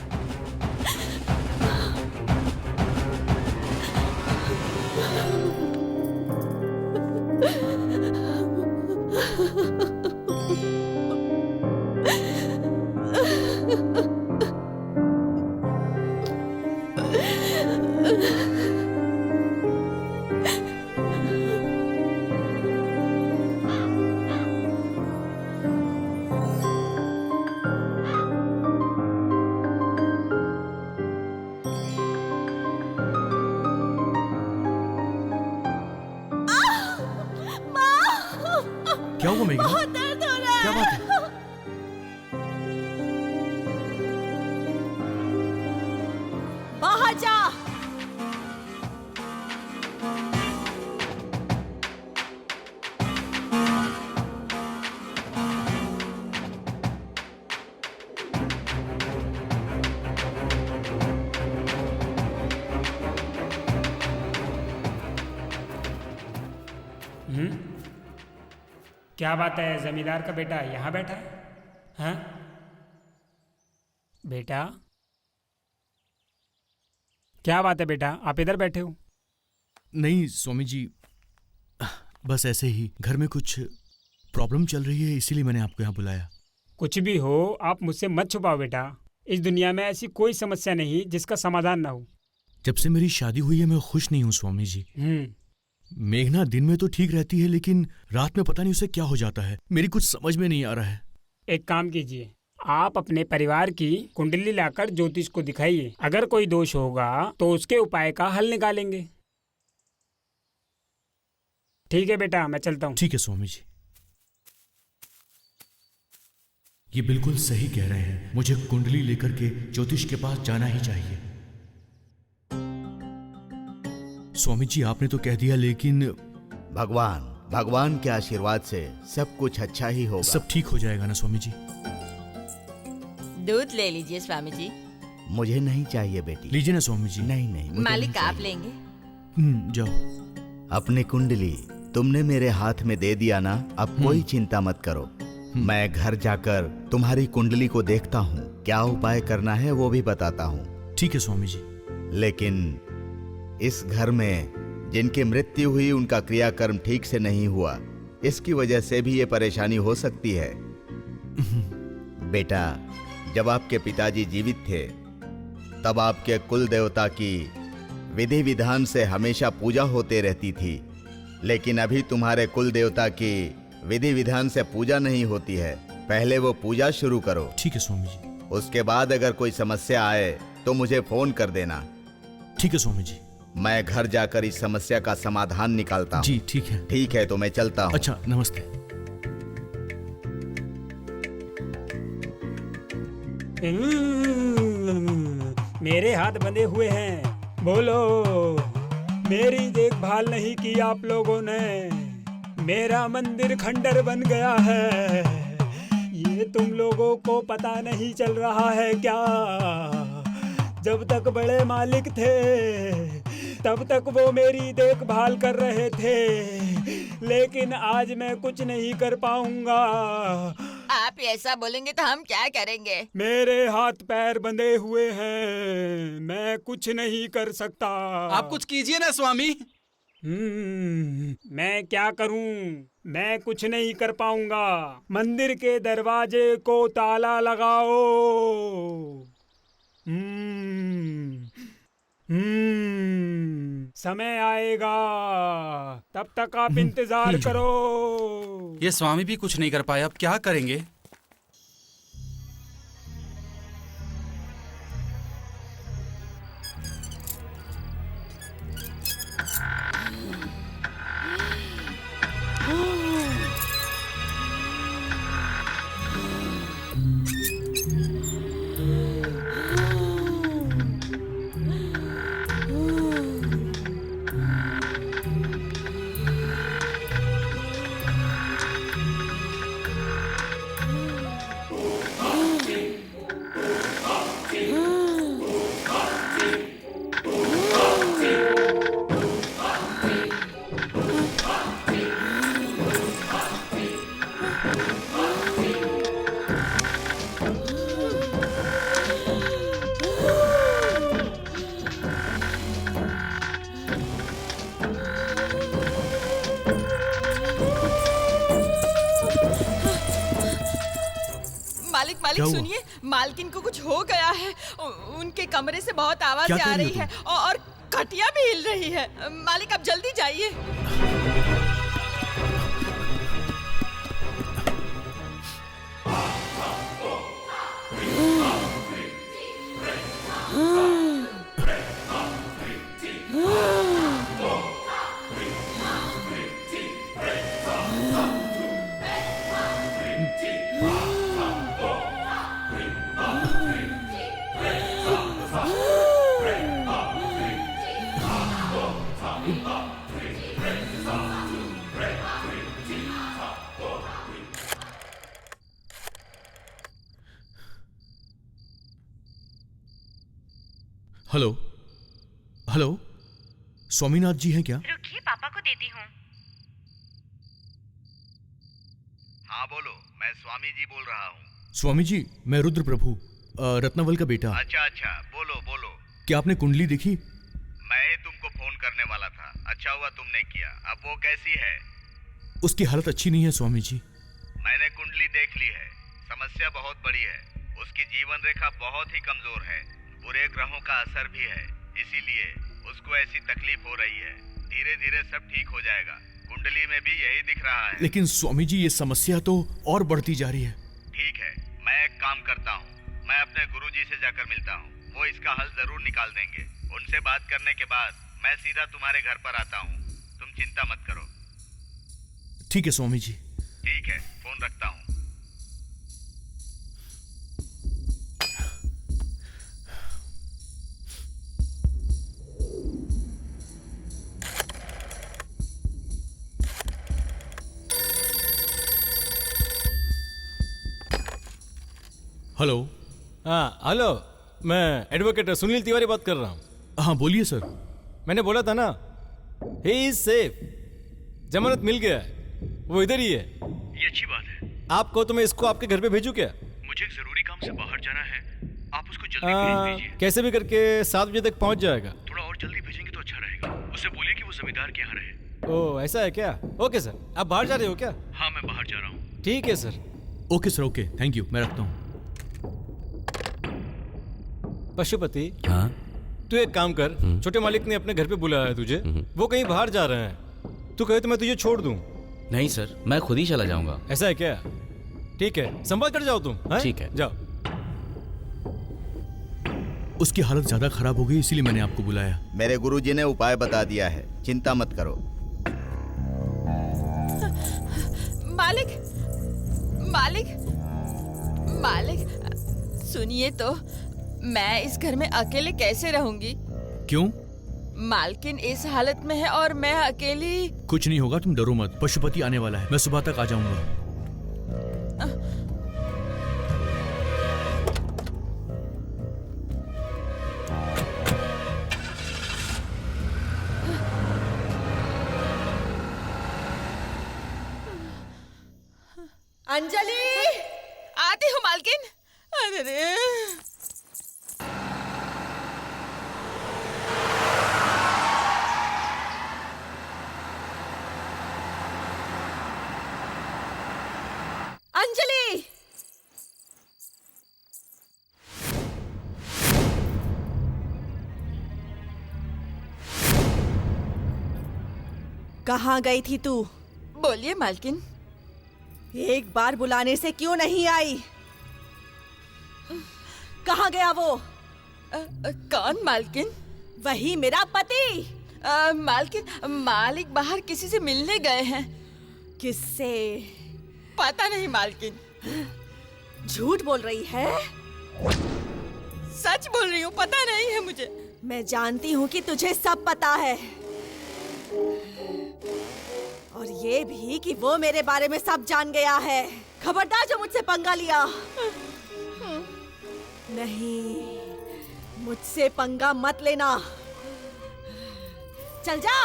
S3: क्या हुआ मेघना?
S6: बहुत दर्द हो रहा है।
S3: क्या बात है?
S6: बाहर जा।
S12: क्या बात है, जमींदार का बेटा यहाँ बैठा है? हाँ बेटा, क्या बात है बेटा, आप इधर बैठे हो?
S3: नहीं स्वामी जी, बस ऐसे ही घर में कुछ प्रॉब्लम चल रही है, इसीलिए मैंने आपको यहाँ बुलाया।
S12: कुछ भी हो, आप मुझसे मत छुपाओ बेटा। इस दुनिया में ऐसी कोई समस्या नहीं जिसका समाधान ना हो।
S3: जब से मेरी शादी हुई है मैं खुश नहीं हूँ स्वामी जी। मेघना दिन में तो ठीक रहती है, लेकिन रात में पता नहीं उसे क्या हो जाता है। मेरी कुछ समझ में नहीं आ रहा है।
S12: एक काम कीजिए, आप अपने परिवार की कुंडली लाकर ज्योतिष को दिखाइए। अगर कोई दोष होगा तो उसके उपाय का हल निकालेंगे। ठीक है बेटा, मैं चलता हूँ।
S3: ठीक है स्वामी जी, ये बिल्कुल सही कह रहे हैं। मुझे कुंडली लेकर के ज्योतिष के पास जाना ही चाहिए। स्वामी जी आपने तो कह दिया, लेकिन
S11: भगवान के आशीर्वाद से सब कुछ अच्छा ही होगा।
S3: सब ठीक हो जाएगा ना स्वामी जी?
S2: दूध ले लीजिए स्वामी जी।
S11: मुझे नहीं चाहिए बेटी।
S3: लीजिए ना स्वामी जी।
S11: नहीं मुझे
S2: मालिक
S11: नहीं
S2: आप
S11: चाहिए।
S2: लेंगे?
S3: जाओ।
S11: अपनी कुंडली तुमने मेरे हाथ में दे दिया ना, अब कोई चिंता मत करो। मैं घर जाकर तुम्हारी कुंडली को देखता हूँ, क्या उपाय करना है वो भी बताता हूँ।
S3: ठीक है स्वामी जी।
S11: लेकिन इस घर में जिनकी मृत्यु हुई उनका क्रियाकर्म ठीक से नहीं हुआ, इसकी वजह से भी ये परेशानी हो सकती है। बेटा, जब आपके पिताजी जीवित थे तब आपके कुल देवता की विधि विधान से हमेशा पूजा होते रहती थी, लेकिन अभी तुम्हारे कुल देवता की विधि विधान से पूजा नहीं होती है। पहले वो पूजा शुरू करो।
S3: ठीक है स्वामी जी।
S11: उसके बाद अगर कोई समस्या आए तो मुझे फोन कर देना।
S3: ठीक है स्वामी जी।
S11: मैं घर जाकर इस समस्या का समाधान निकालता हूँ।
S3: जी ठीक है।
S11: ठीक है, तो मैं चलता हूँ।
S3: अच्छा, नमस्ते।
S12: मेरे हाथ बंधे हुए हैं, बोलो। मेरी देखभाल नहीं की आप लोगों ने, मेरा मंदिर खंडर बन गया है। ये तुम लोगों को पता नहीं चल रहा है क्या? जब तक बड़े मालिक थे तब तक वो मेरी देखभाल कर रहे थे, लेकिन आज मैं कुछ नहीं कर पाऊंगा।
S2: आप ऐसा बोलेंगे तो हम क्या करेंगे?
S12: मेरे हाथ पैर बंधे हुए हैं, मैं कुछ नहीं कर सकता।
S13: आप कुछ कीजिए ना स्वामी।
S12: मैं क्या करूं? मैं कुछ नहीं कर पाऊंगा। मंदिर के दरवाजे को ताला लगाओ। समय आएगा, तब तक आप इंतजार करो।
S13: ये स्वामी भी कुछ नहीं कर पाए, अब क्या करेंगे?
S2: मालिक सुनिए, मालकिन को कुछ हो गया है। उनके कमरे से बहुत आवाज़ आ रही है और खटिया भी हिल रही है। मालिक आप जल्दी जाइए।
S3: हेलो हेलो, स्वामीनाथ जी हैं क्या?
S14: रुकिए, पापा को देती हूँ।
S11: हाँ बोलो, मैं स्वामी जी बोल रहा हूँ।
S3: स्वामी जी, मैं रुद्र प्रभु, रत्नावल का बेटा।
S11: अच्छा, बोलो।
S3: क्या आपने कुंडली देखी?
S11: मैं तुमको फोन करने वाला था, अच्छा हुआ तुमने किया। अब वो कैसी है?
S3: उसकी हालत अच्छी नहीं है स्वामी जी।
S11: मैंने कुंडली देख ली है, समस्या बहुत बड़ी है। उसकी जीवन रेखा बहुत ही कमजोर है, बुरे ग्रहों का असर भी है, इसीलिए उसको ऐसी तकलीफ हो रही है। धीरे धीरे सब ठीक हो जाएगा, कुंडली में भी यही दिख रहा है।
S3: लेकिन स्वामी जी, ये समस्या तो और बढ़ती जा रही है।
S11: ठीक है, मैं एक काम करता हूँ, मैं अपने गुरुजी से जाकर मिलता हूँ, वो इसका हल जरूर निकाल देंगे। उनसे बात करने के बाद मैं सीधा तुम्हारे घर पर आता हूँ, तुम चिंता मत करो।
S3: ठीक है स्वामी जी।
S11: ठीक है, फोन रखता हूँ।
S3: हेलो।
S9: हाँ हेलो, मैं एडवोकेट सुनील तिवारी बात कर रहा हूँ।
S3: हाँ बोलिए सर।
S9: मैंने बोला था ना, ही इज सेफ, जमानत मिल गया है, वो इधर ही है।
S3: ये अच्छी बात है।
S9: आप कहो तो मैं इसको आपके घर पे भेजूं क्या?
S3: मुझे एक जरूरी काम से बाहर जाना है, आप उसको जल्दी भेज दीजिए।
S9: कैसे भी करके 7 बजे तक पहुंच जाएगा।
S3: थोड़ा और जल्दी भेजेंगे तो अच्छा रहेगा। उससे बोलिए कि वो जमींदार के यहाँ रहे।
S9: ओह ऐसा है क्या? Okay sir. आप बाहर जा रहे हो क्या?
S3: हाँ मैं बाहर जा रहा हूँ।
S9: ठीक है sir.
S3: Okay sir, okay, thank you, मैं रखता हूँ।
S9: पशुपति,
S13: हाँ
S9: तू एक काम कर, छोटे मालिक ने अपने घर पे बुलाया है तुझे, वो कहीं बाहर जा रहे हैं, तू कहे तो मैं तुझे छोड़ दूं।
S13: नहीं सर, मैं खुद ही चला जाऊंगा।
S9: ऐसा है क्या? ठीक है, संभाल कर जाओ तुम।
S13: ठीक है,
S9: जाओ।
S3: उसकी हालत ज्यादा खराब हो गई, इसीलिए मैंने आपको बुलाया।
S11: मेरे गुरुजी ने उपाय बता दिया है, चिंता मत करो।
S2: मालिक, मालिक, मालिक, सुनिए तो, मैं इस घर में अकेले कैसे रहूंगी?
S3: क्यों?
S2: मालकिन इस हालत में है और मैं अकेली।
S3: कुछ नहीं होगा, तुम डरो मत, पशुपति आने वाला है, मैं सुबह तक आ जाऊंगा।
S6: अंजलि,
S2: आती हूँ मालकिन। अरे रे।
S6: अंजलि, कहाँ गई थी तू?
S2: बोलिए मालकिन।
S6: एक बार बुलाने से क्यों नहीं आई? कहाँ गया वो?
S2: कौन मालकिन?
S6: वही मेरा पति।
S2: मालकिन, मालिक बाहर किसी से मिलने गए हैं।
S6: किससे?
S2: पता नहीं मालकिन।
S6: झूठ बोल रही है?
S2: सच बोल रही हूँ, पता नहीं है मुझे।
S6: मैं जानती हूँ कि तुझे सब पता है, और ये भी कि वो मेरे बारे में सब जान गया है। खबरदार जो मुझसे पंगा लिया। नहीं, मुझसे पंगा मत लेना। चल जा।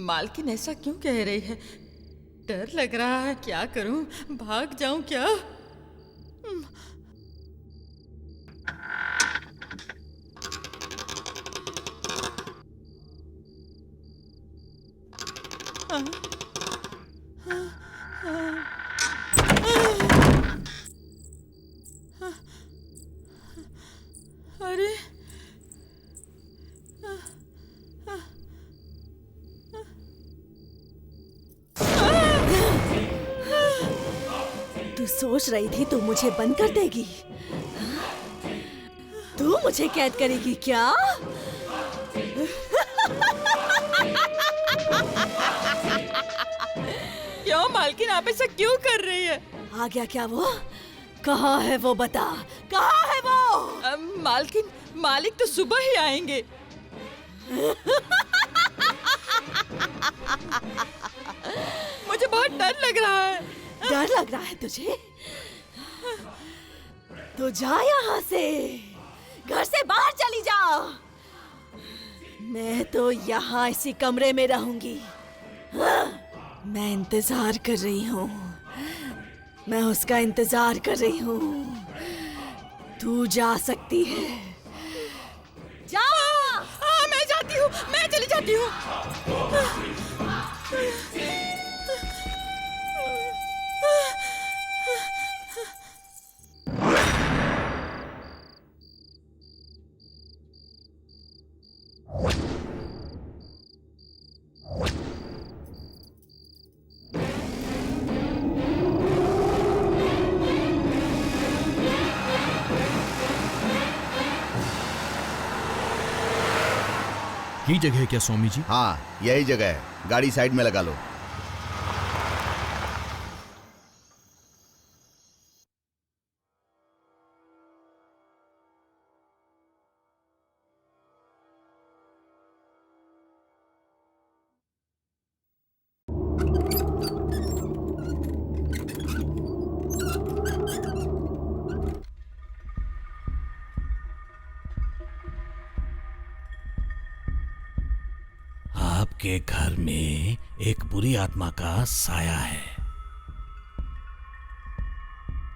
S2: मालकिन ऐसा क्यों कह रही है? डर लग रहा है, क्या करूं? भाग जाऊं क्या? अरे
S6: तू सोच रही थी तू मुझे बंद कर देगी? तू मुझे कैद करेगी क्या?
S2: क्यों मालकिन, आप ऐसा क्यों कर रही है?
S6: आ गया क्या वो? कहाँ है वो, बता, कहाँ है वो?
S2: मालकिन, मालिक तो सुबह ही आएंगे। मुझे बहुत डर लग रहा है।
S6: डर लग रहा है तुझे? तो जा यहाँ से, घर से बाहर चली जा। मैं तो यहाँ इसी कमरे में रहूंगी। मैं इंतजार कर रही हूँ, मैं उसका इंतजार कर रही हूँ। तू जा सकती है, जा।
S2: हाँ मैं जाती हूँ, मैं चली जाती हूँ।
S3: यही जगह है क्या स्वामी जी?
S11: हाँ, यही जगह है। गाड़ी साइड में लगा लो।
S5: आपके घर में एक बुरी आत्मा का साया है।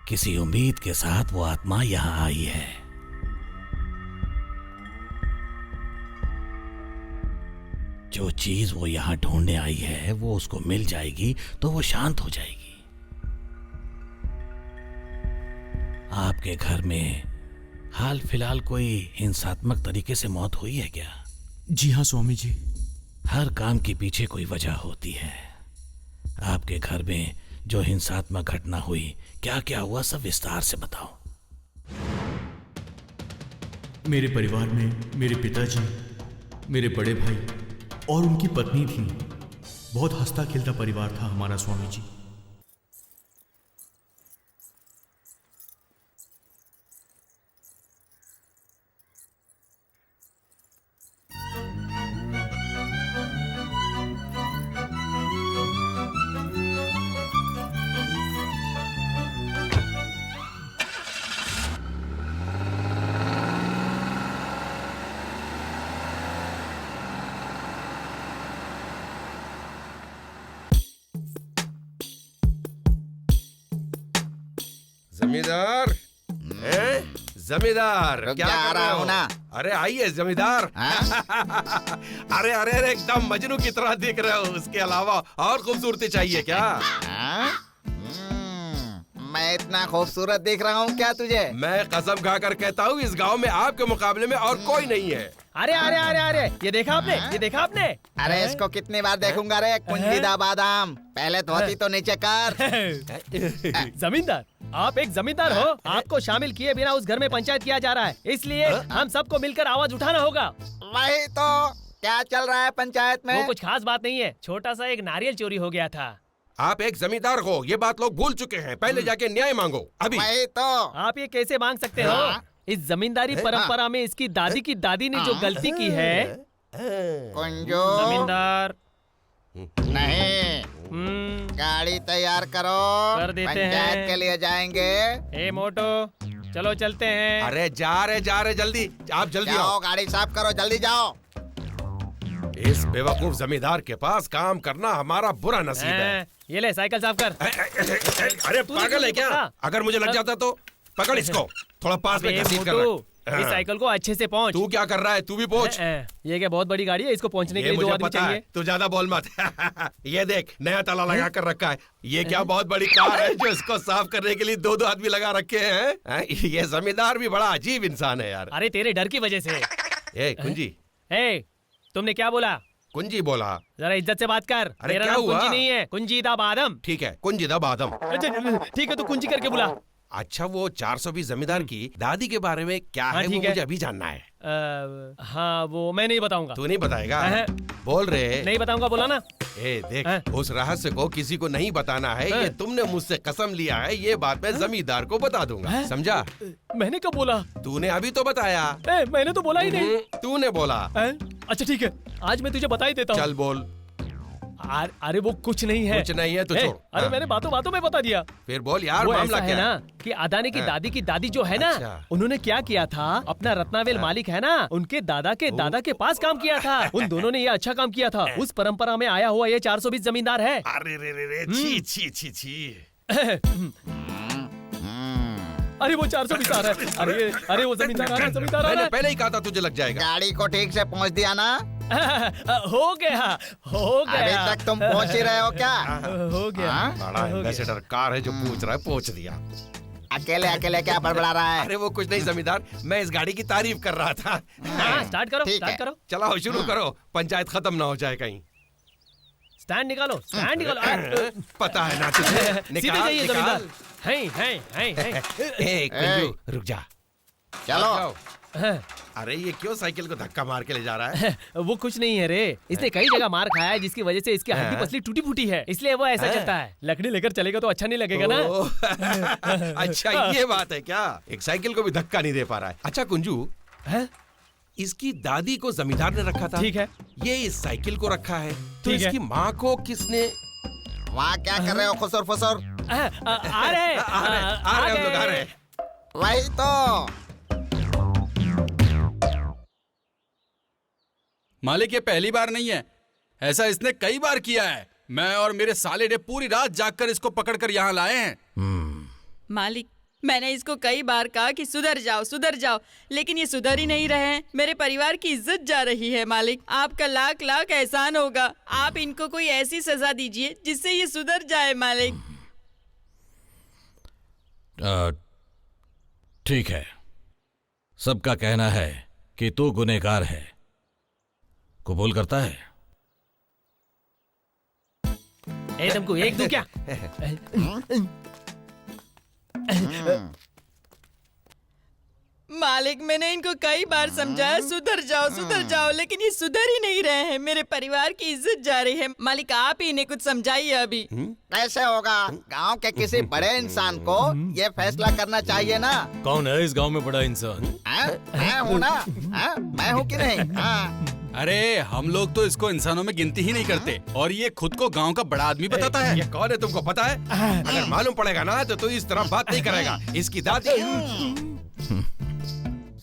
S5: किसी उम्मीद के साथ वो आत्मा यहां आई है। जो चीज वो यहां ढूंढने आई है वो उसको मिल जाएगी तो वो शांत हो जाएगी। आपके घर में हाल फिलहाल कोई हिंसात्मक तरीके से मौत हुई है क्या?
S3: जी हाँ स्वामी जी।
S5: हर काम के पीछे कोई वजह होती है। आपके घर में जो हिंसात्मक घटना हुई, क्या क्या हुआ, सब विस्तार से बताओ।
S3: मेरे परिवार में मेरे पिताजी, मेरे बड़े भाई और उनकी पत्नी थी। बहुत हंसता खेलता परिवार था हमारा स्वामी जी।
S10: जमींदार जमींदार क्या
S11: आ
S10: कर
S11: रहा
S10: रहे
S11: हूं
S10: हो?
S11: ना।
S10: अरे आइए जमींदार। अरे अरे अरे एकदम मजनू की तरह दिख रहे हो। उसके अलावा और खूबसूरती चाहिए क्या?
S11: मैं इतना खूबसूरत दिख रहा हूँ क्या तुझे?
S10: मैं कसम खाकर कहता हूँ इस गांव में आपके मुकाबले में और कोई नहीं है।
S8: अरे अरे अरे अरे ये देखा आपने? ये देखा आपने?
S11: अरे इसको कितनी बार देखूंगा रे कुंजीदा बादाम। पहले धोती तो नीचे कर।
S8: जमींदार, आप एक जमींदार हो। आपको शामिल किए बिना उस घर में पंचायत किया जा रहा है, इसलिए हम सबको मिलकर आवाज उठाना होगा।
S11: वही तो, क्या चल रहा है पंचायत में?
S8: वो कुछ खास बात नहीं है, छोटा सा एक नारियल चोरी हो गया था।
S10: आप एक जमींदार हो, ये बात लोग भूल चुके हैं। पहले जाके न्याय मांगो अभी।
S11: वही तो।
S8: आप ये कैसे मांग सकते हो? इस जमींदारी परंपरा में इसकी दादी की दादी ने जो गलती की है।
S11: कुंजू
S8: जमींदार
S11: नहीं, गाड़ी तैयार करो,
S8: कर देते
S11: पंचायत
S8: हैं।
S11: के लिए जाएंगे।
S8: ए मोटो, चलो चलते हैं।
S10: अरे जा रहे जल्दी। आप जल्दी
S11: जाओ,
S10: आओ।
S11: गाड़ी साफ करो, जल्दी जाओ।
S10: इस बेवकूफ जमींदार के पास काम करना हमारा बुरा नसीब है।
S8: ये ले साइकिल साफ कर।
S10: अरे पागल है क्या? अगर मुझे लग जाता तो पकड़ इसको, थोड़ा पास में घसीट कर।
S8: इस साइकिल को अच्छे से पहुंच।
S10: तू क्या कर रहा है? तू भी पहुंच।
S8: ये क्या बहुत बड़ी गाड़ी है, इसको पहुंचने के लिए दो आदमी चाहिए।
S10: तू ज्यादा बोल मत। ये देख, नया ताला लगा कर रखा है। ये क्या बहुत बड़ी कार है जो इसको साफ करने के लिए दो दो आदमी लगा रखे हैं। ये जमींदार भी बड़ा अजीब इंसान है यार।
S8: अरे तेरे डर की वजह से।
S10: ए कुंजी,
S8: तुमने क्या बोला?
S10: कुंजी बोला।
S8: जरा इज्जत से बात कर।
S10: अरे
S8: मेरा
S10: क्या
S8: नाम
S10: हुआ?
S8: कुंजी नहीं है, कुंजीदा बादम।
S10: ठीक है, कुंजीदा बादम।
S8: ठीक है, तो कुंजी करके बुला।
S10: अच्छा, वो 420 जमींदार की दादी के बारे में क्या है वो मुझे अभी जानना है।
S8: हाँ, वो मैं नहीं बताऊंगा।
S10: तू नहीं बताएगा? बोल रहे
S8: नहीं बताऊंगा, बोला ना।
S10: देख, उस रहस्य को किसी को नहीं बताना है। ये तुमने मुझसे कसम लिया है, ये बात मैं जमींदार को बता दूंगा, समझा?
S8: मैंने कब बोला?
S10: तूने अभी तो बताया।
S8: मैंने तो बोला ही नहीं।
S10: तूने बोला।
S8: अच्छा ठीक है, आज मैं तुझे बता ही देता हूँ।
S10: चल बोल।
S8: अरे वो कुछ नहीं है।
S10: कुछ नहीं है तो छोड़।
S8: अरे मैंने बातों बातों में बता दिया।
S10: फिर बोल यार,
S8: वो
S10: मामला
S8: ऐसा
S10: क्या
S8: है ना कि अदानी की दादी की दादी जो है ना, उन्होंने क्या किया था, अपना रत्नावेल मालिक है ना, उनके दादा के पास काम किया था। उन दोनों ने ये अच्छा काम किया था। उस परंपरा में आया हुआ ये 420 जमींदार है।
S10: अरे रे, छी छी छी छी।
S8: अरे वो 420 आ रहा है। अरे वो जमींदार आ रहा है।
S10: पहले ही कहा था तुझे लग जाएगा।
S11: गाड़ी को ठीक से पहुंच दिया ना?
S8: हो गया।
S11: अभी तक तुम पहुंच ही रहे हो क्या?
S8: हो गया।
S10: बड़ा एम्बेसडर कार है जो पूछ रहा है, पहुंच दिया।
S11: अकेले अकेले क्या बड़बड़ा रहा है?
S10: अरे वो कुछ नहीं जमींदार, मैं इस गाड़ी की तारीफ कर रहा था।
S8: स्टार्ट करो, स्टार्ट करो।
S10: चलाओ, शुरू करो, पंचायत खत्म ना हो जाए कहीं।
S8: स्टैंड निकालो, स्टैंड निकालो।
S10: पता है ना तुझे।
S8: सीधे जाइए जमींदार। हैं।
S10: कुंजू, रुक जा।
S11: चलो।
S10: अरे ये क्यों साइकिल को धक्का मार के ले जा रहा है?
S8: वो कुछ नहीं है रे, इसने कई जगह मार खाया है जिसकी वजह से इसकी हड्डी पसली टूटी फूटी है, इसलिए वो ऐसा चलता है। लकड़ी लेकर चलेगा तो अच्छा नहीं लगेगा ना।
S10: अच्छा ये बात है क्या? एक साइकिल को भी धक्का नहीं दे पा रहा है। अच्छा कुंजू, इसकी दादी को जमींदार ने रखा था, ठीक है। ये इस साइकिल को रखा है, तो इसकी माँ को किसने?
S11: वहाँ क्या कर रहे हो खुसर फुसर?
S8: आ रहे
S10: हम लोग आ रहे।
S11: वही तो
S13: मालिक, ये पहली बार नहीं है, ऐसा इसने कई बार किया है। मैं और मेरे साले ने पूरी रात जागकर इसको पकड़कर यहाँ लाए हैं।
S2: मालिक, मैंने इसको कई बार कहा कि सुधर जाओ, लेकिन ये सुधर ही नहीं रहे हैं। मेरे परिवार की इज्जत जा रही है। मालिक, आपका लाख लाख एहसान होगा। आप इनको कोई ऐसी सजा दीजिए जिससे ये सुधर जाए। मालिक,
S5: ठीक है, सबका कहना है कि तू गुनहगार है, कबूल करता है?
S8: तुमको एक दूं क्या?
S2: मालिक, मैंने इनको कई बार समझाया सुधर जाओ, लेकिन ये सुधर ही नहीं रहे हैं। मेरे परिवार की इज्जत जा रही है। मालिक, आप ही इन्हें कुछ समझाइए अभी।
S11: कैसे होगा? गांव के किसी बड़े इंसान को ये फैसला करना चाहिए ना।
S9: कौन है इस गांव में बड़ा इंसान?
S11: मैं हूँ ना, मैं हूँ कि नहीं?
S13: अरे हम लोग तो इसको इंसानों में गिनती ही नहीं करते, और ये खुद को गांव का बड़ा आदमी बताता है।
S10: ये कौन है तुमको पता है? अगर मालूम पड़ेगा ना तो तू इस तरह बात नहीं करेगा। इसकी दादी।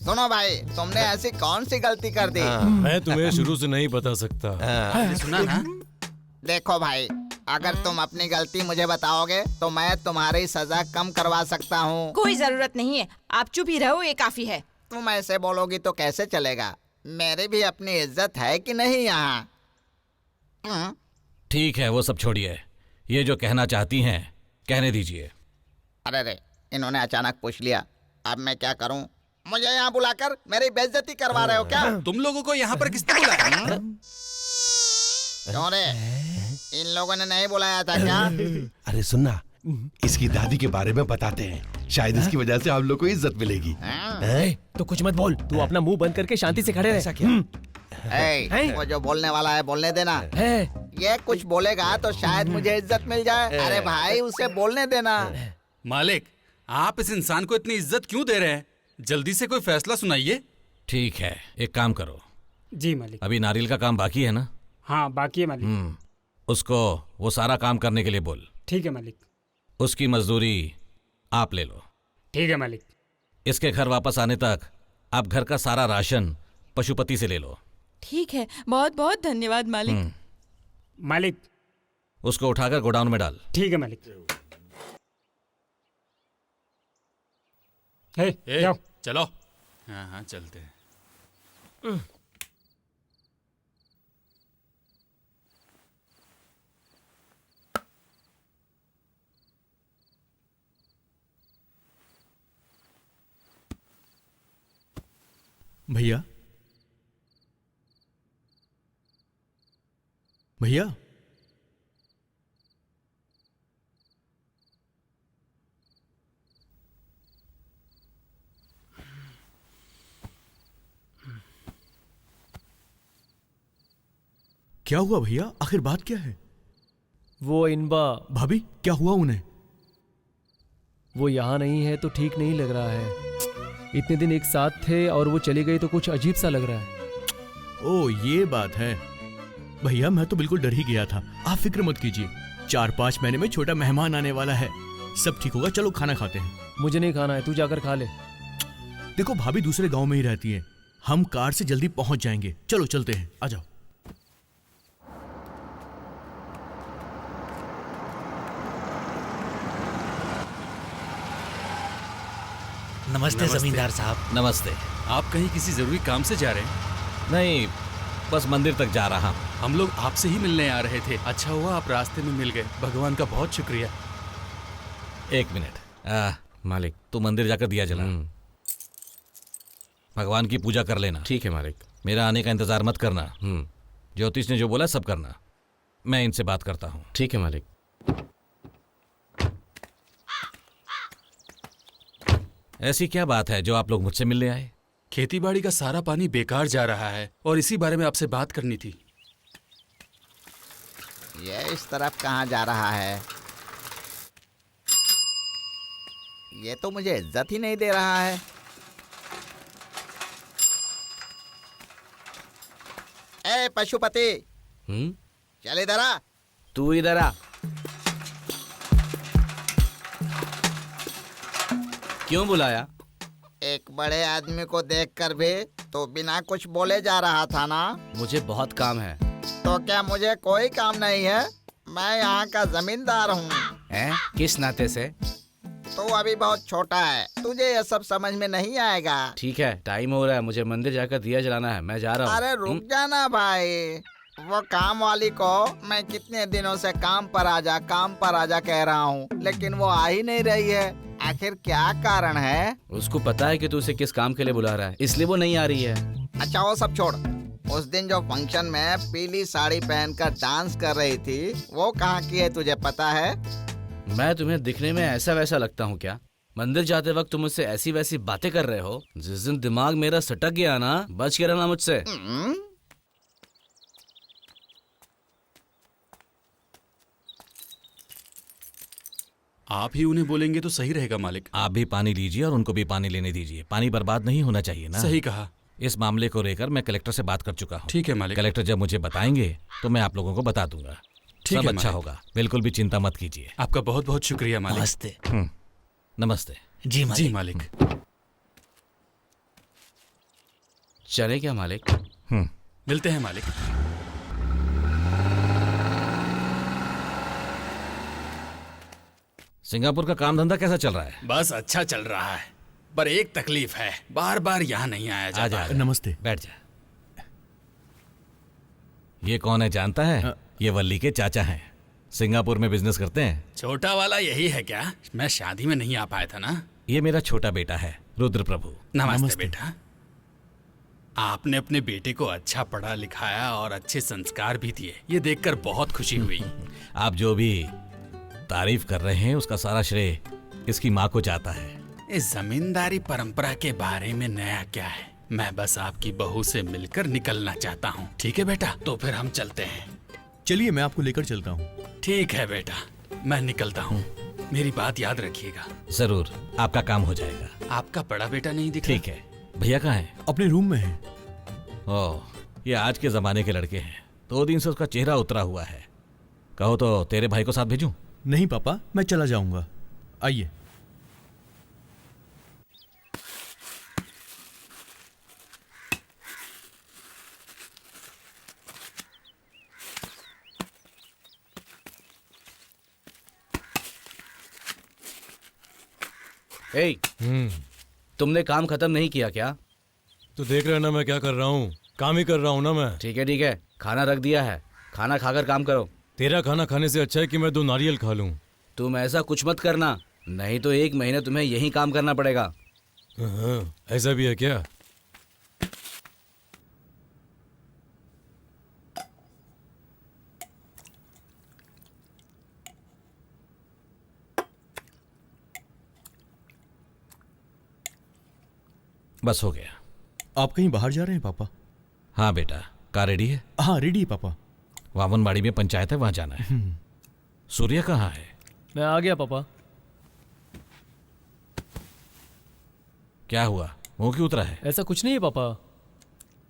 S11: सुनो भाई, तुमने ऐसी कौन सी गलती कर दी?
S9: मैं तुम्हें शुरू से नहीं बता सकता।
S13: सुना ना?
S11: देखो भाई, अगर तुम अपनी गलती मुझे बताओगे तो मैं तुम्हारी सजा कम करवा सकता हूँ।
S2: कोई जरूरत नहीं है, आप चुप ही रहो, ये काफी है।
S11: तुम ऐसे बोलोगी तो कैसे चलेगा? मेरी भी अपनी इज्जत है कि नहीं यहाँ?
S5: ठीक है, वो सब छोड़िए, ये जो कहना चाहती हैं कहने दीजिए।
S11: अरे रे, इन्होंने अचानक पूछ लिया, अब मैं क्या करूँ? मुझे यहाँ बुलाकर मेरी बेइज्जती करवा रहे हो क्या?
S13: तुम लोगों को यहाँ पर किसने बुलाया?
S11: क्यों रे, इन लोगों ने नहीं बुलाया था क्या?
S10: अरे सुनना, इसकी दादी के बारे में बताते हैं, शायद इसकी वजह से आप लोग को इज्जत मिलेगी।
S8: तो कुछ मत बोल, तू अपना मुंह बंद करके शांति से खड़े रह।
S10: ऐसा क्या?
S11: वो जो बोलने वाला है बोलने देना। ये कुछ बोलेगा तो शायद मुझे इज्जत मिल जाए। अरे भाई, उसे बोलने देना।
S13: मालिक, आप इस इंसान को इतनी इज्जत क्यों दे रहे हैं? जल्दी से कोई फैसला सुनाइए।
S5: ठीक है, एक काम करो।
S12: जी मालिक।
S5: अभी नारियल का काम बाकी है ना?
S12: हाँ बाकी है मालिक।
S5: उसको वो सारा काम करने के लिए बोल।
S12: ठीक है मालिक।
S5: उसकी मजदूरी आप ले लो।
S12: ठीक है मालिक।
S5: इसके घर वापस आने तक आप घर का सारा राशन पशुपति से ले लो।
S2: ठीक है, बहुत बहुत धन्यवाद मालिक।
S12: मालिक,
S5: उसको उठाकर गोडाउन में डाल।
S12: ठीक है मालिक। जाओ।
S13: चलो। हाँ चलते हैं।
S3: भैया, भैया, क्या हुआ भैया? आखिर बात क्या है?
S8: वो इनबा
S3: भाभी, क्या हुआ उन्हें?
S8: वो यहाँ नहीं है तो ठीक नहीं लग रहा है। इतने दिन एक साथ थे और वो चली गई तो कुछ अजीब सा लग रहा है।
S3: ओ, ये बात है। भैया, मैं तो बिल्कुल डर ही गया था। आप फिक्र मत कीजिए, 4-5 महीने में छोटा मेहमान आने वाला है, सब ठीक होगा। चलो खाना खाते हैं।
S8: मुझे नहीं खाना है, तू जाकर खा ले।
S3: देखो, भाभी दूसरे गांव में ही रहती है, हम कार से जल्दी पहुंच जाएंगे। चलो चलते हैं, आ जाओ।
S5: नमस्ते जमींदार साहब। नमस्ते।
S13: आप कहीं किसी जरूरी काम से जा रहे हैं?
S5: नहीं, बस मंदिर तक जा रहा हूँ।
S13: हम लोग आपसे ही मिलने आ रहे थे। अच्छा हुआ आप रास्ते में मिल गए, भगवान का बहुत शुक्रिया।
S5: एक मिनट। मालिक, तू मंदिर जाकर दिया जला। भगवान की पूजा कर लेना।
S14: ठीक है मालिक।
S5: मेरा आने का इंतजार मत करना। ज्योतिष ने जो बोला सब करना। मैं इनसे बात करता हूँ।
S14: ठीक है मालिक।
S5: ऐसी क्या बात है जो आप लोग मुझसे मिलने आए?
S13: खेतीबाड़ी का सारा पानी बेकार जा रहा है और इसी बारे में आपसे बात करनी थी।
S11: ये इस तरफ कहाँ जा रहा है? ये तो मुझे इज्जत ही नहीं दे रहा है। ए पशुपति, चल इधर आ।
S5: तू इधर आ। क्यों बुलाया?
S11: एक बड़े आदमी को देखकर भी तो बिना कुछ बोले जा रहा था ना।
S5: मुझे बहुत काम है।
S11: तो क्या मुझे कोई काम नहीं है? मैं यहाँ का जमींदार हूँ।
S5: हैं? किस नाते से?
S11: तो अभी बहुत छोटा है, तुझे ये सब समझ में नहीं आएगा।
S5: ठीक है, टाइम हो रहा है, मुझे मंदिर जाकर दिया जलाना है, मैं जा रहा हूँ।
S11: अरे रुक जाना भाई, वो काम वाली को मैं कितने दिनों से काम पर आजा कह रहा हूँ, लेकिन वो आ ही नहीं रही है। आखिर क्या कारण है?
S5: उसको पता है कि तू उसे किस काम के लिए बुला रहा है, इसलिए वो नहीं आ रही है।
S11: अच्छा वो सब छोड़, उस दिन जो फंक्शन में पीली साड़ी पहनकर डांस कर रही थी, वो कहाँ की है तुझे पता है?
S5: मैं तुम्हें दिखने में ऐसा वैसा लगता हूँ क्या? मंदिर जाते वक्त तुम मुझसे ऐसी वैसी बातें कर रहे हो। जिस दिन दिमाग मेरा सटक गया ना, बच के रहना मुझसे।
S13: आप ही उन्हें बोलेंगे तो सही रहेगा मालिक।
S5: आप भी पानी लीजिए और उनको भी पानी लेने दीजिए। पानी बर्बाद नहीं होना चाहिए ना।
S13: सही कहा।
S5: इस मामले को लेकर मैं कलेक्टर से बात कर चुका हूँ।
S13: ठीक है मालिक।
S5: कलेक्टर जब मुझे बताएंगे तो मैं आप लोगों को बता दूंगा।
S13: ठीक
S5: सब
S13: है
S5: अच्छा
S13: मालिक।
S5: होगा, बिल्कुल भी चिंता मत कीजिए।
S13: आपका बहुत बहुत शुक्रिया मालिक।
S5: नमस्ते। नमस्ते।
S13: जी मालिक।
S5: चले क्या मालिक?
S13: मिलते हैं मालिक।
S5: सिंगापुर का काम धंधा कैसा चल रहा है?
S13: बस अच्छा चल रहा है, पर एक तकलीफ है, बार बार यहाँ नहीं आया जाता।
S5: आजा।
S3: नमस्ते।
S5: बैठ जा। ये कौन है जानता है? ये वल्ली के चाचा हैं, सिंगापुर में बिजनेस करते हैं।
S13: छोटा वाला यही है क्या? मैं शादी में नहीं आ पाया था ना।
S5: ये मेरा छोटा बेटा है, रुद्र प्रभु।
S13: नमस्ते बेटा। आपने अपने बेटे को अच्छा पढ़ा लिखाया और अच्छे संस्कार भी दिए, ये देखकर बहुत खुशी हुई।
S5: आप जो भी तारीफ कर रहे हैं उसका सारा श्रेय इसकी माँ को जाता है।
S13: इस जमींदारी परंपरा के बारे में नया क्या है? मैं बस आपकी बहू से मिलकर निकलना चाहता हूँ। ठीक है बेटा, तो फिर हम चलते हैं।
S3: चलिए मैं आपको लेकर चलता हूँ।
S13: ठीक है बेटा, मैं निकलता हूँ। मेरी बात याद रखिएगा।
S5: जरूर, आपका काम हो जाएगा।
S13: आपका बड़ा बेटा नहीं दिख?
S5: ठीक है। भैया कहाँ हैं?
S3: अपने रूम में हैं।
S5: ओह, ये आज के जमाने के लड़के हैं। 2 दिन से उसका चेहरा उतरा हुआ है। कहो तो तेरे भाई को साथ भेजूं?
S3: नहीं पापा, मैं चला जाऊंगा। आइए।
S5: ए, तुमने काम खत्म नहीं किया क्या?
S9: तो देख रहे ना मैं क्या कर रहा हूँ, काम ही कर रहा हूँ ना मैं।
S5: ठीक है, खाना रख दिया है, खाना खाकर काम करो।
S9: तेरा खाना खाने से अच्छा है कि मैं 2 नारियल खा लूं।
S5: तुम ऐसा कुछ मत करना, नहीं तो 1 महीने तुम्हें यही काम करना पड़ेगा।
S9: हाँ, ऐसा भी है क्या?
S5: बस हो गया।
S3: आप कहीं बाहर जा रहे हैं पापा?
S5: हाँ बेटा, कार रेडी है?
S3: हाँ रेडी है पापा।
S5: वावनबाड़ी में पंचायत है, वहां जाना है। सूर्य कहाँ है?
S8: मैं आ गया पापा।
S5: क्या हुआ, मुंह क्यों उतरा है?
S8: ऐसा कुछ नहीं है पापा।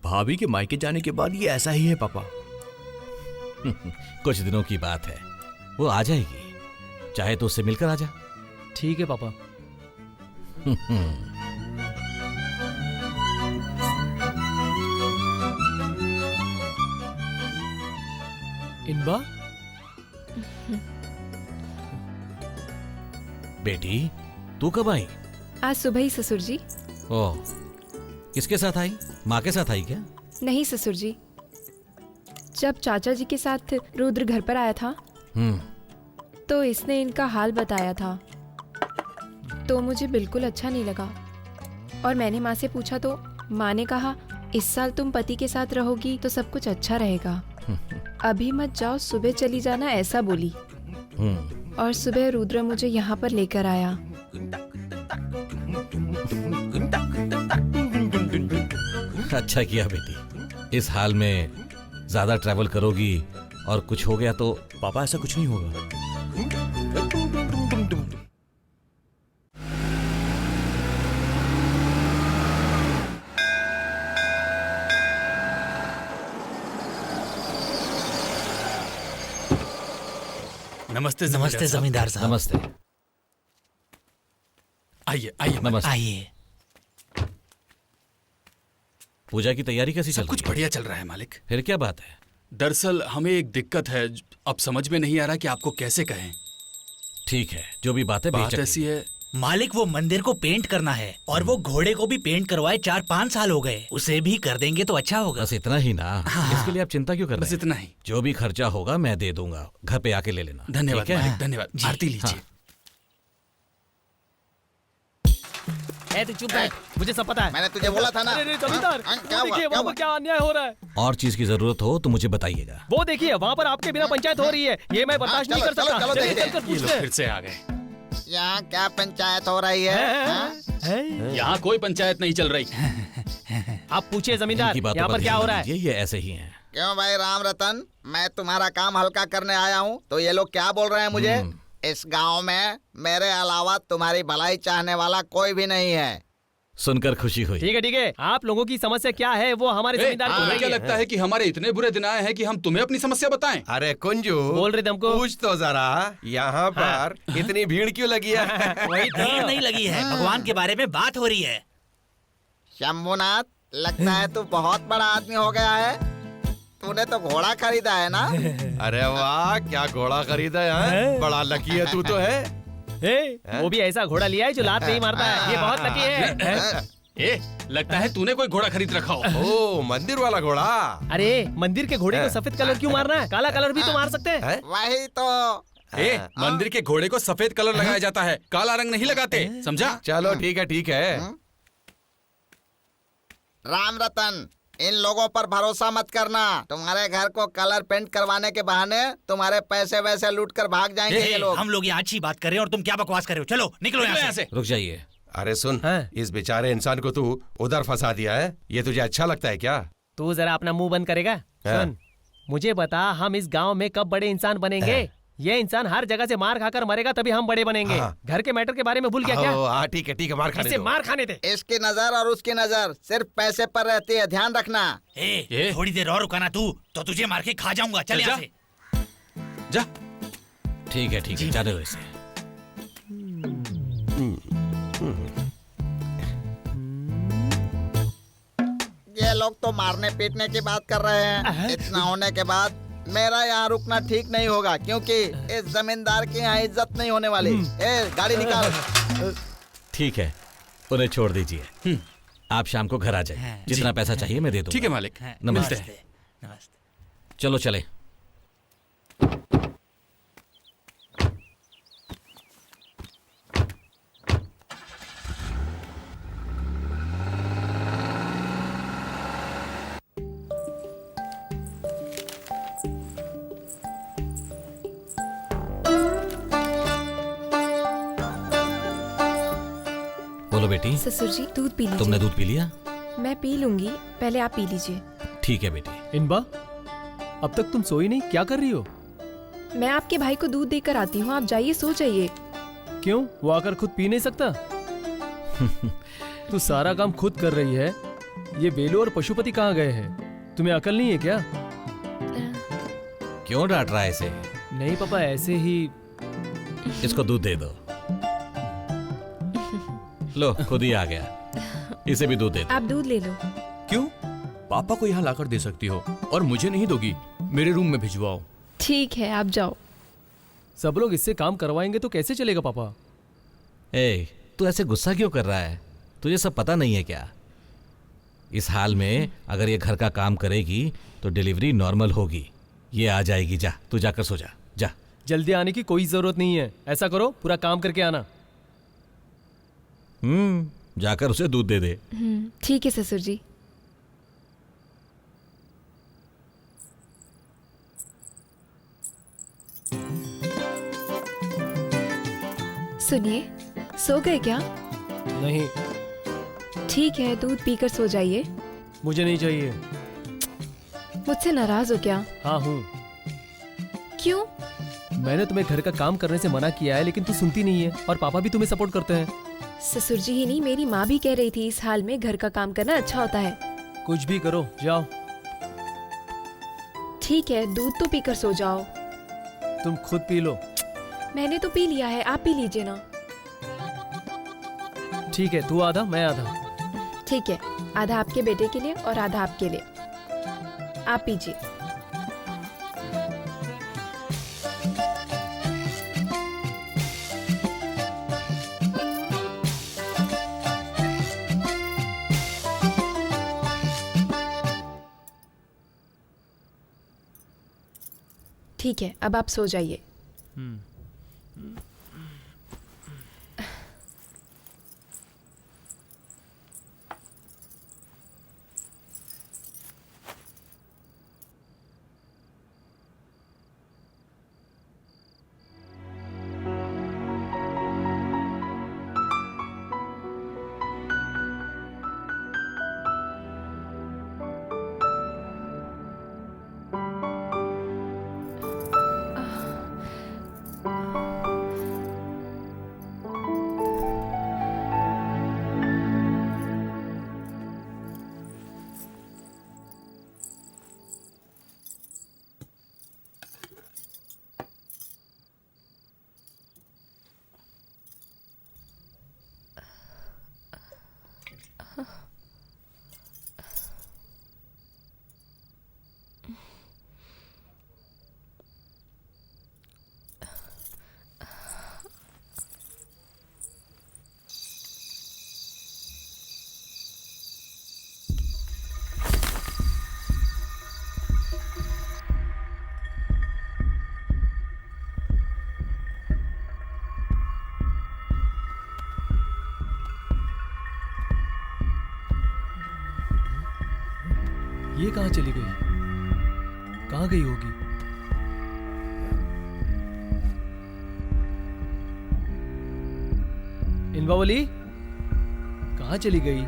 S3: भाभी के मायके जाने के बाद ये ऐसा ही है पापा।
S5: कुछ दिनों की बात है, वो आ जाएगी, चाहे तो उससे मिलकर आ जा।
S8: ठीक है पापा। इनबा,
S5: बेटी तू कब आई?
S4: आज सुबह ही ससुर जी।
S5: ओह, किसके साथ आई? माँ के साथ आई क्या?
S4: नहीं ससुर जी, जब चाचा जी के साथ रुद्र घर पर आया था तो इसने इनका हाल बताया था, तो मुझे बिल्कुल अच्छा नहीं लगा और मैंने माँ से पूछा तो माँ ने कहा इस साल तुम पति के साथ रहोगी तो सब कुछ अच्छा रहेगा, अभी मत जाओ, सुबह चली जाना, ऐसा बोली। और सुबह रुद्र मुझे यहाँ पर लेकर आया।
S5: अच्छा किया बेटी। इस हाल में ज्यादा ट्रैवल करोगी और कुछ हो गया तो?
S3: पापा ऐसा कुछ नहीं होगा।
S13: नमस्ते
S14: नमस्ते जमींदार साहब।
S5: नमस्ते।
S13: आइए आइए
S5: नमस्ते।
S14: आइए।
S5: पूजा की तैयारी कैसी चल रही है?
S13: सब कुछ बढ़िया चल रहा है मालिक।
S5: फिर क्या बात है?
S13: दरअसल हमें एक दिक्कत है, अब समझ में नहीं आ रहा कि आपको कैसे कहें।
S5: ठीक है, जो भी बात है
S13: बात
S5: बेशक
S13: ऐसी है,
S14: मालिक वो मंदिर को पेंट करना है और वो घोड़े को भी पेंट करवाए 4-5 साल हो गए। उसे भी कर देंगे तो अच्छा होगा।
S5: बस इतना ही ना? इसके लिए आप चिंता क्यों कर रहे हैं?
S13: बस इतना ही।
S5: जो भी खर्चा होगा मैं दे दूंगा, घर पे आके ले लेना।
S13: धन्यवाद
S5: ठीक है?
S13: मालिक, धन्यवाद। आरती लीजिए।
S8: ए, तू चुप बैठ, मुझे सब पता है।
S11: मैंने तुझे बोला था ना।
S8: अरे जमींदार,
S11: क्या
S8: वो
S11: हुआ?
S8: देखिए वहाँ पर क्या अन्याय हो रहा है।
S5: और चीज की जरूरत हो तो मुझे बताइएगा।
S8: वो देखिए वहाँ पर आपके बिना पंचायत हो रही है, ये मैं बर्दाश्त नहीं कर सकता।
S11: चलो,
S8: चलिए
S11: देखते
S8: चलकर
S13: ये
S8: पूछते
S13: लोग
S8: हैं।
S13: फिर से आ गए।
S11: यहाँ क्या पंचायत हो रही है? हाँ?
S13: यहाँ कोई पंचायत नहीं चल रही।
S8: आप पूछिए जमींदार,
S5: इनकी बातों
S8: यहाँ पर क्या
S5: ध्यान
S8: हो रहा है?
S5: दीजिए, ये ऐसे ही हैं।
S11: क्यों भाई राम रतन, मैं तुम्हारा काम हल्का करने आया हूँ तो ये लोग क्या बोल रहे हैं मुझे? इस गांव में मेरे अलावा तुम्हारी भलाई चाहने वाला कोई भी नहीं है।
S5: सुनकर खुशी हुई।
S8: ठीक है, आप लोगों की समस्या क्या है वो हमारे जमींदार को
S13: तुम्हें क्या
S8: बताइए।
S13: लगता है कि हमारे इतने बुरे दिन आए हैं कि हम तुम्हें अपनी समस्या बताएं?
S10: अरे कुंजू,
S8: बोल रहे थे हमको।
S10: पूछ तो जरा, यहाँ पर इतनी भीड़ क्यों लगी है?
S8: वही तो।
S14: भीड़ नहीं लगी है, भगवान के बारे में बात हो रही है।
S11: शंभुनाथ, लगता है तू बहुत बड़ा आदमी हो गया है। तूने तो घोड़ा खरीदा है ना?
S10: अरे वाह, क्या घोड़ा खरीदा है, बड़ा लकी है तू तो है।
S8: वो भी ऐसा घोड़ा लिया है जो लात नहीं मारता है, ये बहुत लकी है।
S13: लगता है तूने कोई घोड़ा खरीद रखा हो।
S10: ओ, मंदिर वाला घोड़ा।
S8: अरे मंदिर के घोड़े को सफेद कलर क्यों मारना है? काला कलर भी तो मार सकते हैं।
S11: वही तो।
S13: मंदिर के घोड़े को सफेद कलर लगाया जाता है, काला रंग नहीं लगाते, समझा?
S10: चलो ठीक है, ठीक है।
S11: राम रतन, इन लोगों पर भरोसा मत करना। तुम्हारे घर को कलर पेंट करवाने के बहाने तुम्हारे पैसे वैसे लूट कर भाग जाएंगे ये लोग।
S14: हम लोग यहाँ अच्छी बात कर रहे हैं और तुम क्या बकवास कर रहे हो? चलो निकलो यहाँ से।
S5: रुक जाइए।
S10: अरे सुन, इस बेचारे इंसान को तू उधर फंसा दिया है, ये तुझे अच्छा लगता है क्या?
S8: तू जरा अपना मुंह बंद करेगा? सुन, मुझे बता, हम इस गांव में कब बड़े इंसान बनेंगे? ये इंसान हर जगह से मार खाकर मरेगा तभी हम बड़े बनेंगे। घर के मैटर के बारे में भूल गया क्या?
S10: ठीक है, ठीक है, मार खाने
S8: इसे
S10: दो।
S8: मार खाने दे।
S11: इसकी नजर और उसकी नजर सिर्फ पैसे पर रहती है, ध्यान रखना।
S14: थोड़ी देर और रुका ना तू, तो तुझे मार के खा जाऊंगा। चल यहाँ से
S13: जा।
S5: ठीक है, जाने दो इसे।
S11: ये लोग तो मारने पीटने की बात कर रहे हैं। इतना होने के बाद मेरा यहाँ रुकना ठीक नहीं होगा, क्योंकि इस जमींदार की यहाँ इज्जत नहीं होने वाली। गाड़ी निकाल।
S5: ठीक है, उन्हें छोड़ दीजिए। आप शाम को घर आ जाइए, जितना पैसा चाहिए मैं दे दूंगा।
S13: ठीक है मालिक,
S5: नमस्ते। चलो चले। बोलो बेटी।
S4: ससुर जी, दूध पी लीजिए।
S5: तुमने दूध पी लिया?
S4: मैं पी लूंगी, पहले आप पी लीजिए।
S5: ठीक है बेटी।
S8: इनबा, अब तक तुम सोई नहीं, क्या कर रही हो?
S4: मैं आपके भाई को दूध देकर आती हूँ, आप जाइए, सो जाइए।
S8: क्यों, वो आकर खुद पी नहीं सकता? तू सारा काम खुद कर रही है। ये बेलू और पशुपति कहाँ गए हैं? तुम्हें अकल नहीं है क्या?
S5: क्यों डांट रहा है इसे?
S8: नहीं पापा, ऐसे ही।
S5: इसको दूध दे दो। लो, खुद ही आ गया। इसे भी दूध दे दो।
S4: आप दूध ले लो।
S3: क्यों? पापा को यहाँ लाकर दे सकती हो और मुझे नहीं दोगी? मेरे रूम में भिजवाओ।
S4: ठीक है, आप जाओ।
S8: सब लोग इससे काम करवाएंगे तो कैसे चलेगा पापा?
S5: तू ऐसे गुस्सा क्यों कर रहा है? तुझे सब पता नहीं है क्या? इस हाल में अगर ये घर का काम करेगी तो डिलीवरी नॉर्मल होगी। ये आ जाएगी। जा, तू जाकर सो जा। जा।
S8: जल्दी आने की कोई जरूरत नहीं है। ऐसा करो, पूरा काम करके आना।
S5: जाकर उसे दूध दे दे।
S4: ठीक है ससुर जी। सुनिए, सो गए क्या?
S8: नहीं।
S4: ठीक है, दूध पीकर सो जाइए।
S8: मुझे नहीं चाहिए।
S4: मुझसे नाराज हो क्या?
S8: हाँ हूँ।
S4: क्यों?
S8: मैंने तुम्हें घर का काम करने से मना किया है, लेकिन तू सुनती नहीं है, और पापा भी तुम्हें सपोर्ट करते हैं।
S4: ससुर जी ही नहीं, मेरी माँ भी कह रही थी इस हाल में घर का काम करना अच्छा होता है।
S8: कुछ भी करो, जाओ।
S4: ठीक है, दूध तो पीकर सो जाओ।
S8: तुम खुद पी लो।
S4: मैंने तो पी लिया है, आप पी लीजिए ना।
S8: ठीक है, तू आधा मैं आधा।
S4: ठीक है, आधा आपके बेटे के लिए और आधा आपके लिए। आप पीजिए। ठीक है, अब आप सो जाइए।
S8: ये कहाँ चली गई? कहाँ गई होगी? इनबावली कहाँ चली गई?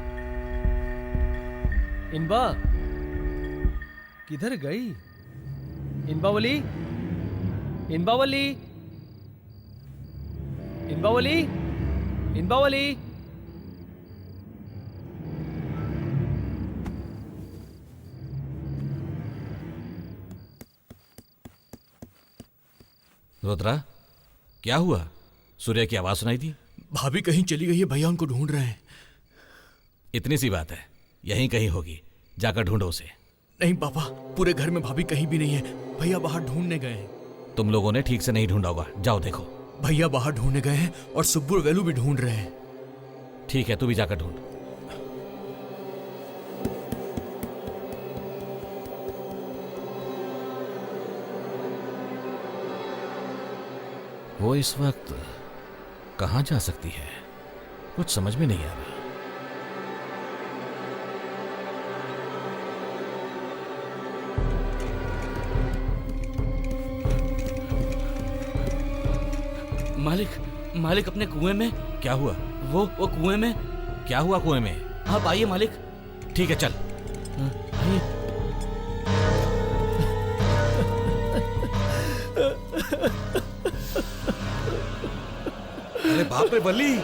S8: इनबा किधर गई? इनबावली, इनबावली, इनबावली, इनबावली।
S5: रुद्रा, क्या हुआ? सूर्य की आवाज सुनाई थी।
S3: भाभी कहीं चली गई है, भैया उनको ढूंढ रहे हैं।
S5: इतनी सी बात है, यहीं कहीं होगी, जाकर ढूंढो उसे।
S3: नहीं पापा, पूरे घर में भाभी कहीं भी नहीं है, भैया बाहर ढूंढने गए हैं।
S5: तुम लोगों ने ठीक से नहीं ढूंढा होगा, जाओ देखो।
S3: भैया बाहर ढूंढने गए हैं और सुब्बू और वेलू भी ढूंढ रहे हैं।
S5: ठीक है, तू भी जाकर ढूंढ। वो इस वक्त कहाँ जा सकती है, कुछ समझ में नहीं आ रहा।
S14: मालिक अपने कुएं में।
S5: क्या हुआ?
S14: वो कुएं में।
S5: क्या हुआ कुएं में?
S14: आप आइए मालिक।
S5: ठीक है, चल
S14: आइए।
S5: अरे बाप रे बल्ली!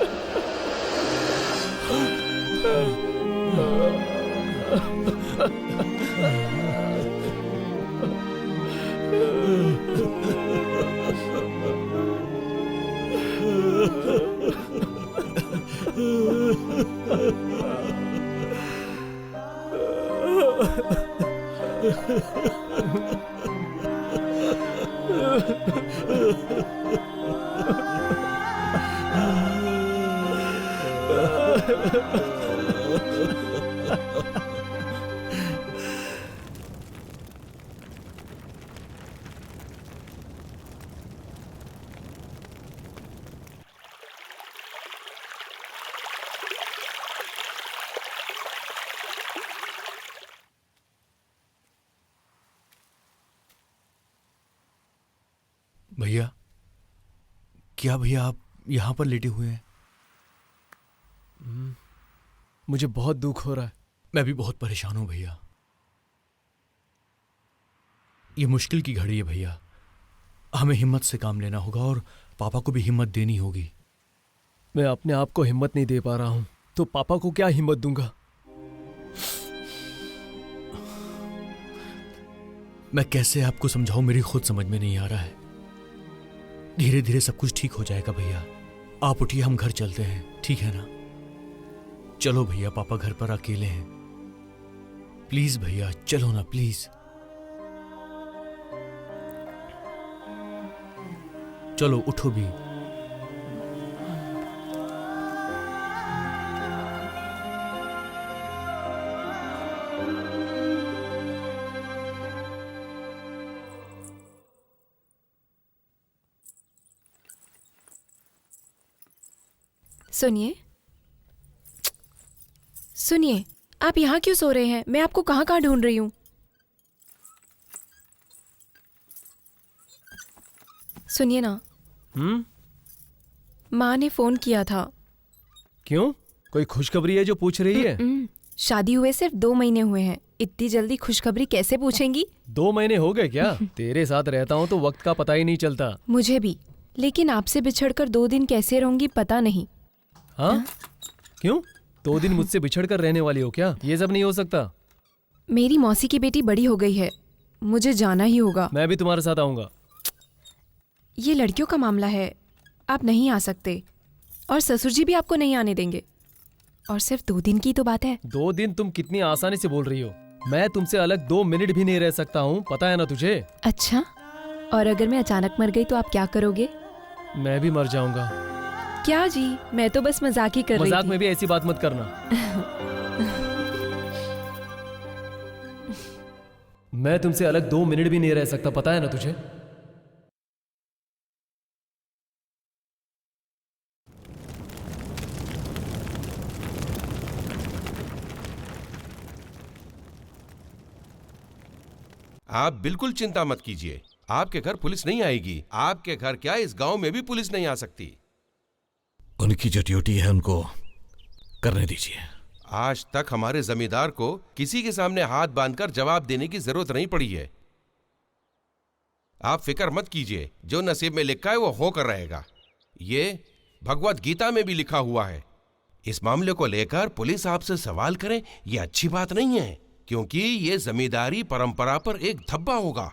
S3: भैया, क्या भैया आप यहाँ पर लेटे हुए हैं?
S8: मुझे बहुत दुख हो रहा है।
S3: मैं भी बहुत परेशान हूं भैया। ये मुश्किल की घड़ी है भैया, हमें हिम्मत से काम लेना होगा और पापा को भी हिम्मत देनी होगी।
S8: मैं अपने आप को हिम्मत नहीं दे पा रहा हूँ, तो पापा को क्या हिम्मत दूंगा?
S3: मैं कैसे आपको समझाऊं, मेरी खुद समझ में नहीं आ रहा है। धीरे धीरे सब कुछ ठीक हो जाएगा भैया। आप उठिए, हम घर चलते हैं, ठीक है ना? चलो भैया, पापा घर पर अकेले हैं। प्लीज भैया चलो ना, प्लीज। चलो उठो भी।
S4: सुनिए सुनिए, आप यहाँ क्यों सो रहे हैं? मैं आपको कहाँ कहाँ ढूंढ रही हूँ। सुनिए ना। माँ ने फोन किया था।
S8: क्यों? कोई खुशखबरी है जो पूछ रही है?
S4: शादी हुए सिर्फ 2 महीने हुए हैं, इतनी जल्दी खुशखबरी कैसे पूछेंगी?
S8: 2 महीने हो गए क्या? तेरे साथ रहता हूँ तो वक्त का पता ही नहीं चलता।
S4: मुझे भी, लेकिन आपसे बिछड़कर 2 दिन कैसे रहूंगी पता नहीं।
S8: हाँ? क्यों? 2 दिन मुझसे बिछड़कर रहने वाली हो क्या? ये सब नहीं हो सकता।
S4: मेरी मौसी की बेटी बड़ी हो गई है, मुझे जाना ही होगा।
S8: मैं भी तुम्हारे साथ आऊंगा।
S4: ये लड़कियों का मामला है, आप नहीं आ सकते, और ससुर जी भी आपको नहीं आने देंगे। और सिर्फ 2 दिन की तो बात है।
S8: 2 दिन तुम कितनी आसानी से बोल रही हो। मैं तुमसे अलग 2 मिनट भी नहीं रह सकता हूँ, पता है ना तुझे?
S4: अच्छा, और अगर मैं अचानक मर गई तो आप क्या करोगे?
S8: मैं भी मर जाऊंगा।
S4: क्या जी, मैं तो बस मजाक ही कर रही थी।
S8: मजाक में भी ऐसी बात मत करना। मैं तुमसे अलग 2 मिनट भी नहीं रह सकता, पता है ना तुझे?
S10: आप बिल्कुल चिंता मत कीजिए, आपके घर पुलिस नहीं आएगी। आपके घर क्या, इस गांव में भी पुलिस नहीं आ सकती।
S5: उनकी जो ड्यूटी है उनको करने दीजिए।
S10: आज तक हमारे जमींदार को किसी के सामने हाथ बांधकर जवाब देने की जरूरत नहीं पड़ी है। आप फिक्र मत कीजिए, जो नसीब में लिखा है वो होकर रहेगा। ये भगवत गीता में भी लिखा हुआ है। इस मामले को लेकर पुलिस आपसे सवाल करे, ये अच्छी बात नहीं है, क्योंकि ये जमींदारी परंपरा पर एक धब्बा होगा।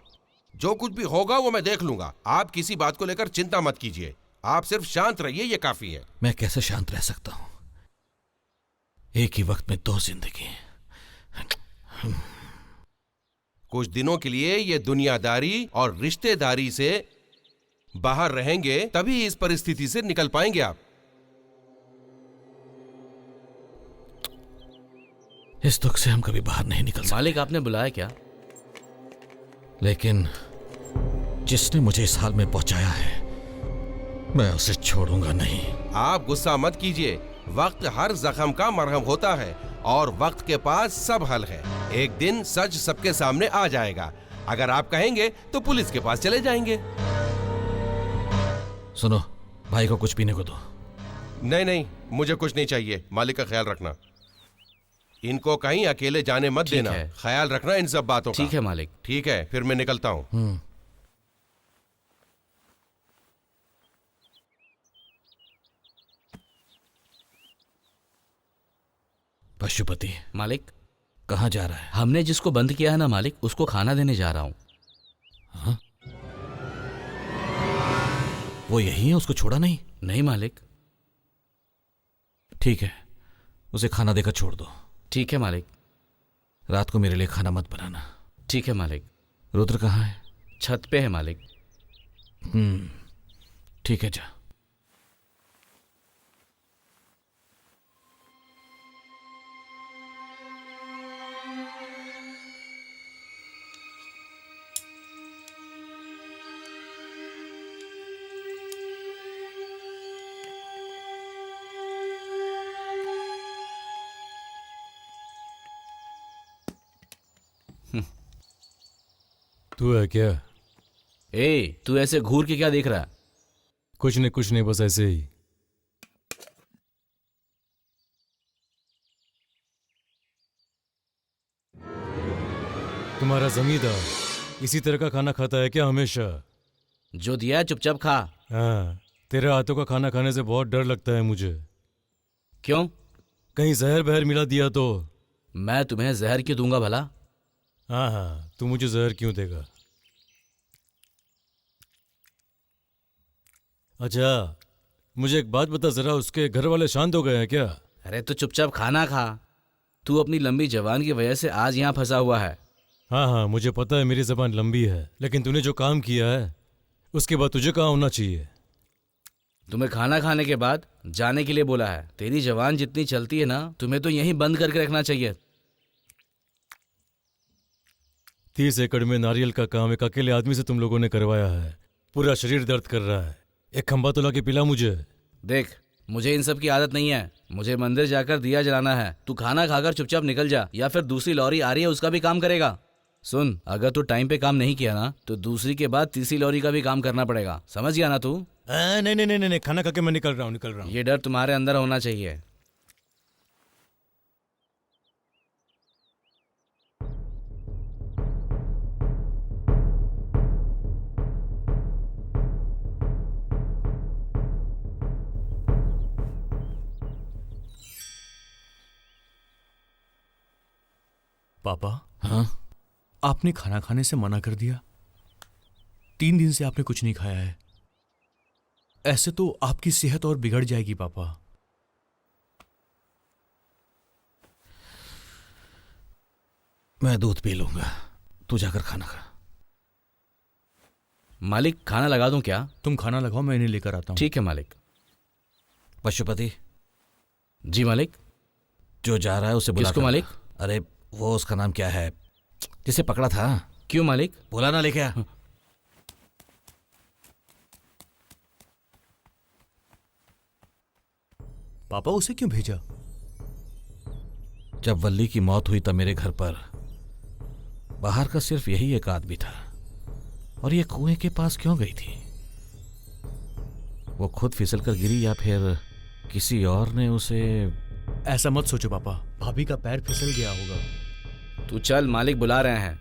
S10: जो कुछ भी होगा वो मैं देख लूंगा। आप किसी बात को लेकर चिंता मत कीजिए, आप सिर्फ शांत रहिए, ये काफी है।
S5: मैं कैसे शांत रह सकता हूं? एक ही वक्त में 2 जिंदगी।
S10: कुछ दिनों के लिए ये दुनियादारी और रिश्तेदारी से बाहर रहेंगे, तभी इस परिस्थिति से निकल पाएंगे आप।
S5: इस दुख से हम कभी बाहर नहीं निकल सकते।
S15: मालिक, आपने बुलाया क्या?
S5: लेकिन जिसने मुझे इस हाल में पहुंचाया है, मैं उसे छोड़ूंगा नहीं।
S10: आप गुस्सा मत कीजिए, वक्त हर जख्म का मरहम होता है और वक्त के पास सब हल है। एक दिन सच सबके सामने आ जाएगा। अगर आप कहेंगे तो पुलिस के पास चले जाएंगे।
S5: सुनो, भाई को कुछ पीने को दो।
S10: नहीं नहीं, मुझे कुछ नहीं चाहिए। मालिक का ख्याल रखना, इनको कहीं अकेले जाने मत देना। ख्याल रखना इन सब बातों का।
S15: ठीक है मालिक।
S10: ठीक है, फिर मैं निकलता हूँ।
S5: पशुपति
S15: मालिक,
S5: कहाँ जा रहा है?
S15: हमने जिसको बंद किया है ना मालिक, उसको खाना देने जा रहा हूँ।
S5: हाँ? वो यही है, उसको छोड़ा नहीं?
S15: नहीं मालिक।
S5: ठीक है, उसे खाना देकर छोड़ दो।
S15: ठीक है मालिक।
S5: रात को मेरे लिए खाना मत बनाना।
S15: ठीक है मालिक।
S5: रुद्र कहाँ है?
S15: छत पे है मालिक।
S5: ठीक है, जा।
S9: तू है क्या?
S15: तू ऐसे घूर के क्या देख रहा है?
S9: कुछ नहीं, बस ऐसे ही। तुम्हारा जमींदार इसी तरह का खाना खाता है क्या हमेशा?
S15: जो दिया है चुपचाप खा।
S9: हाँ, तेरे हाथों का खाना खाने से बहुत डर लगता है मुझे।
S15: क्यों?
S9: कहीं जहर बहर मिला दिया तो?
S15: मैं तुम्हें जहर क्यों दूंगा भला?
S9: हाँ हाँ, तू मुझे जहर क्यों देगा? अच्छा, मुझे एक बात बता जरा, उसके घर वाले शांत हो गए हैं क्या?
S15: अरे तो चुपचाप खाना खा। तू अपनी लंबी जबान की वजह से आज यहाँ फंसा हुआ है।
S9: हाँ हाँ, मुझे पता है मेरी जबान लंबी है, लेकिन तूने जो काम किया है उसके बाद तुझे कहाँ होना चाहिए?
S15: तुम्हें खाना खाने के बाद जाने के लिए बोला है। तेरी जबान जितनी चलती है ना, तुम्हें तो यहीं बंद करके रखना चाहिए।
S9: 30 एकड़ में नारियल का काम एक अकेले आदमी से तुम लोगों ने करवाया है। पूरा शरीर दर्द कर रहा है। एक खंबा तो लाके पिला मुझे।
S15: देख, मुझे इन सब की आदत नहीं है। मुझे मंदिर जाकर दिया जलाना है। तू खाना खाकर चुपचाप निकल जा, या फिर दूसरी लॉरी आ रही है उसका भी काम करेगा। सुन, अगर तू टाइम पे काम नहीं किया ना, तो दूसरी के बाद तीसरी लॉरी का भी काम करना पड़ेगा। समझ गया ना तू?
S9: नहीं नहीं नहीं नहीं, खाना खा के मैं निकल रहा हूँ।
S15: ये डर तुम्हारे अंदर होना चाहिए।
S3: पापा,
S15: हाँ?
S3: आपने खाना खाने से मना कर दिया। 3 दिन से आपने कुछ नहीं खाया है। ऐसे तो आपकी सेहत और बिगड़ जाएगी पापा।
S5: मैं दूध पी लूंगा, तू जाकर खाना खा।
S15: मालिक, खाना लगा दूं क्या?
S3: तुम खाना लगाओ, मैं इन्हें लेकर आता हूँ।
S15: ठीक है मालिक।
S5: पशुपति।
S15: जी मालिक।
S5: जो जा रहा है उसे बुला।
S15: किसको मालिक?
S5: अरे वो उसका नाम क्या है जिसे पकड़ा था?
S15: क्यों मालिक?
S5: बोला ना लेके आ।
S3: पापा, उसे क्यों भेजा?
S5: जब वल्ली की मौत हुई तब मेरे घर पर बाहर का सिर्फ यही एक आदमी था, और ये कुएं के पास क्यों गई थी? वो खुद फिसल कर गिरी या फिर किसी और ने उसे?
S3: ऐसा मत सोचो पापा, भाभी का पैर फिसल गया होगा।
S15: तू चल, मालिक बुला रहे हैं।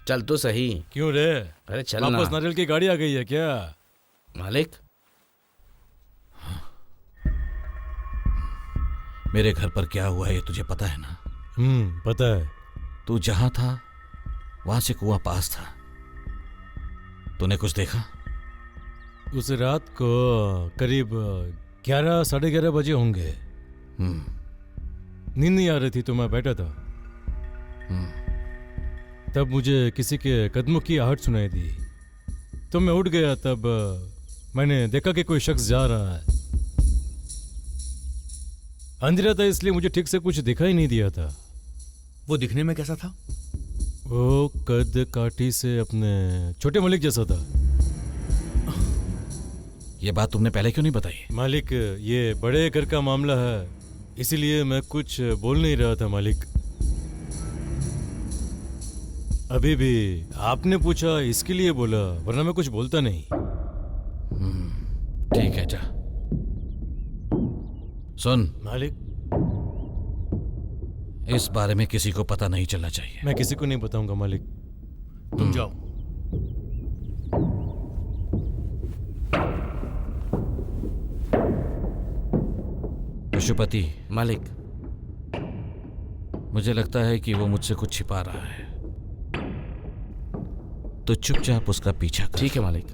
S15: चल तो सही।
S9: क्यों रे?
S15: अरे चल ना।
S9: वापस नारियल की गाड़ी आ गई है क्या?
S15: मालिक,
S5: मेरे घर पर क्या हुआ है ये तुझे पता है ना?
S9: पता है।
S5: तू जहां था वहां से कुआं पास था। तूने कुछ देखा?
S9: उस रात को करीब 11 साढ़े 11 बजे होंगे। नींद नहीं आ रही थी तो मैं बैठा था। तब मुझे किसी के कदमों की आहट सुनाई दी, तो मैं उठ गया। तब मैंने देखा कि कोई शख्स जा रहा है। अंधेरा था इसलिए मुझे ठीक से कुछ दिखाई नहीं दिया था।
S3: वो दिखने में कैसा था?
S9: वो कद काठी से अपने छोटे मलिक जैसा था।
S5: ये बात तुमने पहले क्यों नहीं बताई?
S9: मालिक, ये बड़े घर का मामला है, इसीलिए मैं कुछ बोल नहीं रहा था मालिक। अभी भी आपने पूछा इसके लिए बोला, वरना मैं कुछ बोलता नहीं।
S5: ठीक है, जा। सुन
S9: मालिक,
S5: इस बारे में किसी को पता नहीं चलना चाहिए।
S9: मैं किसी को नहीं बताऊंगा मालिक।
S3: तुम जाओ।
S5: पशुपति।
S15: मालिक,
S5: मुझे लगता है कि वो मुझसे कुछ छिपा रहा है, तो चुपचाप उसका पीछा कर।
S15: ठीक है मालिक।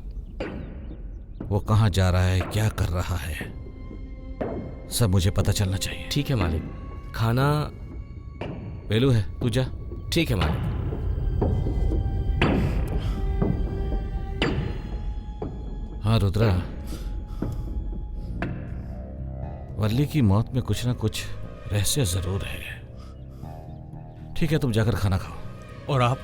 S5: वो कहाँ जा रहा है, क्या कर रहा है, सब मुझे पता चलना चाहिए।
S15: ठीक है मालिक। खाना
S5: वेलू है, तू जा।
S15: ठीक है मालिक।
S5: हाँ रुद्रा, वल्ली की मौत में कुछ ना कुछ रहस्य जरूर है। ठीक है, तुम जाकर खाना खाओ।
S3: और आप?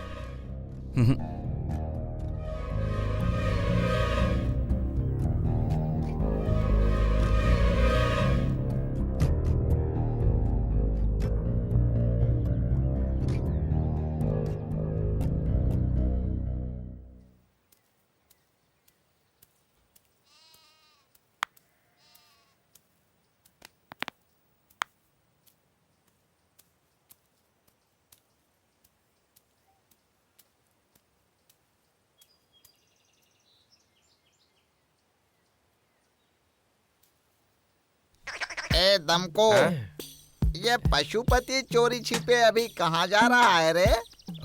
S11: दमको, ये पशुपति चोरी छिपे अभी कहाँ जा रहा है रे?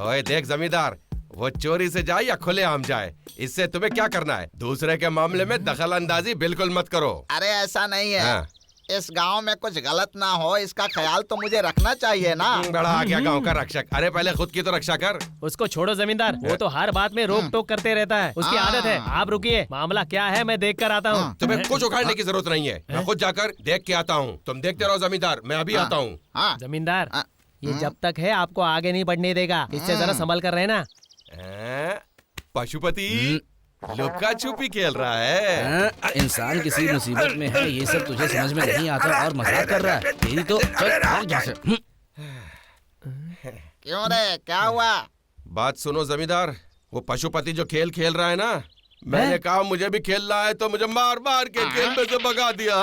S10: ओए देख जमींदार, वो चोरी से जाए या खुले आम जाए, इससे तुम्हें क्या करना है? दूसरे के मामले में दखल अंदाजी बिल्कुल मत करो।
S11: अरे ऐसा नहीं है।
S10: हाँ।
S11: इस गांव में कुछ गलत ना हो, इसका ख्याल तो मुझे रखना चाहिए ना।
S10: बड़ा आ गया गांव का रक्षक। अरे पहले खुद की तो रक्षा कर।
S8: उसको छोड़ो जमींदार, वो तो हर बात में रोक टोक करते रहता है, उसकी आदत है। आप रुकिए, मामला क्या है मैं देख कर आता हूँ।
S10: तुम्हें कुछ उखाड़ने की जरूरत नहीं है, मैं खुद जाकर देख के आता हूँ। तुम देखते रहो जमींदार, मैं अभी आता हूँ।
S8: जमींदार, ये जब तक है आपको आगे नहीं बढ़ने देगा, इससे जरा संभल कर रहना।
S10: पशुपति लुका छुपी खेल रहा है।
S15: इंसान किसी मुसीबत में है, ये सब तुझे समझ में नहीं आता और मजाक कर रहा है। तेरी तो चल भाग यहाँ से।
S11: क्यों रे, क्या हुआ?
S10: बात सुनो जमींदार, वो पशुपति जो खेल खेल रहा है ना, मैंने कहा मुझे भी खेलना है तो मुझे मार मार के खेल में से भगा दिया।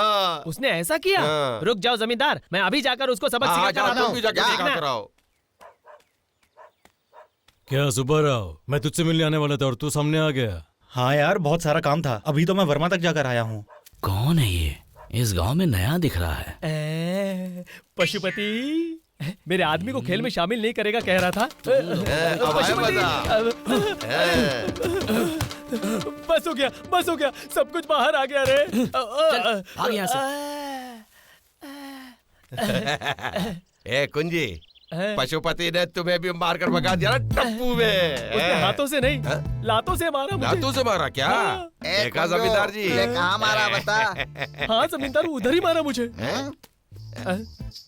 S8: उसने ऐसा किया? रुक जाओ जमींदार, मैं अभी जाकर उसको सबक सिखा कर आता हूँ।
S9: क्या सुब्बाराव, मैं तुझसे मिलने आने वाला था और तू सामने आ गया।
S16: हाँ यार, बहुत सारा काम था, अभी तो मैं वर्मा तक जाकर आया हूँ।
S15: कौन है ये? इस गांव में नया दिख रहा है।
S8: पशुपति मेरे आदमी को खेल में शामिल नहीं करेगा कह रहा था। बस हो गया, बस हो गया, सब कुछ बाहर आ गया रे।
S15: भाग यहाँ
S10: से। ए कुंजी, पशुपति ने तुम्हें भी मारकर भगा दिया ना टप्पू में।
S8: उसने हाथों से नहीं, लातों से मारा मुझे।
S10: लातों से मारा क्या? देखा जमींदार जी?
S11: कहाँ मारा बता?
S8: हाँ जमींदार, उधर ही मारा मुझे।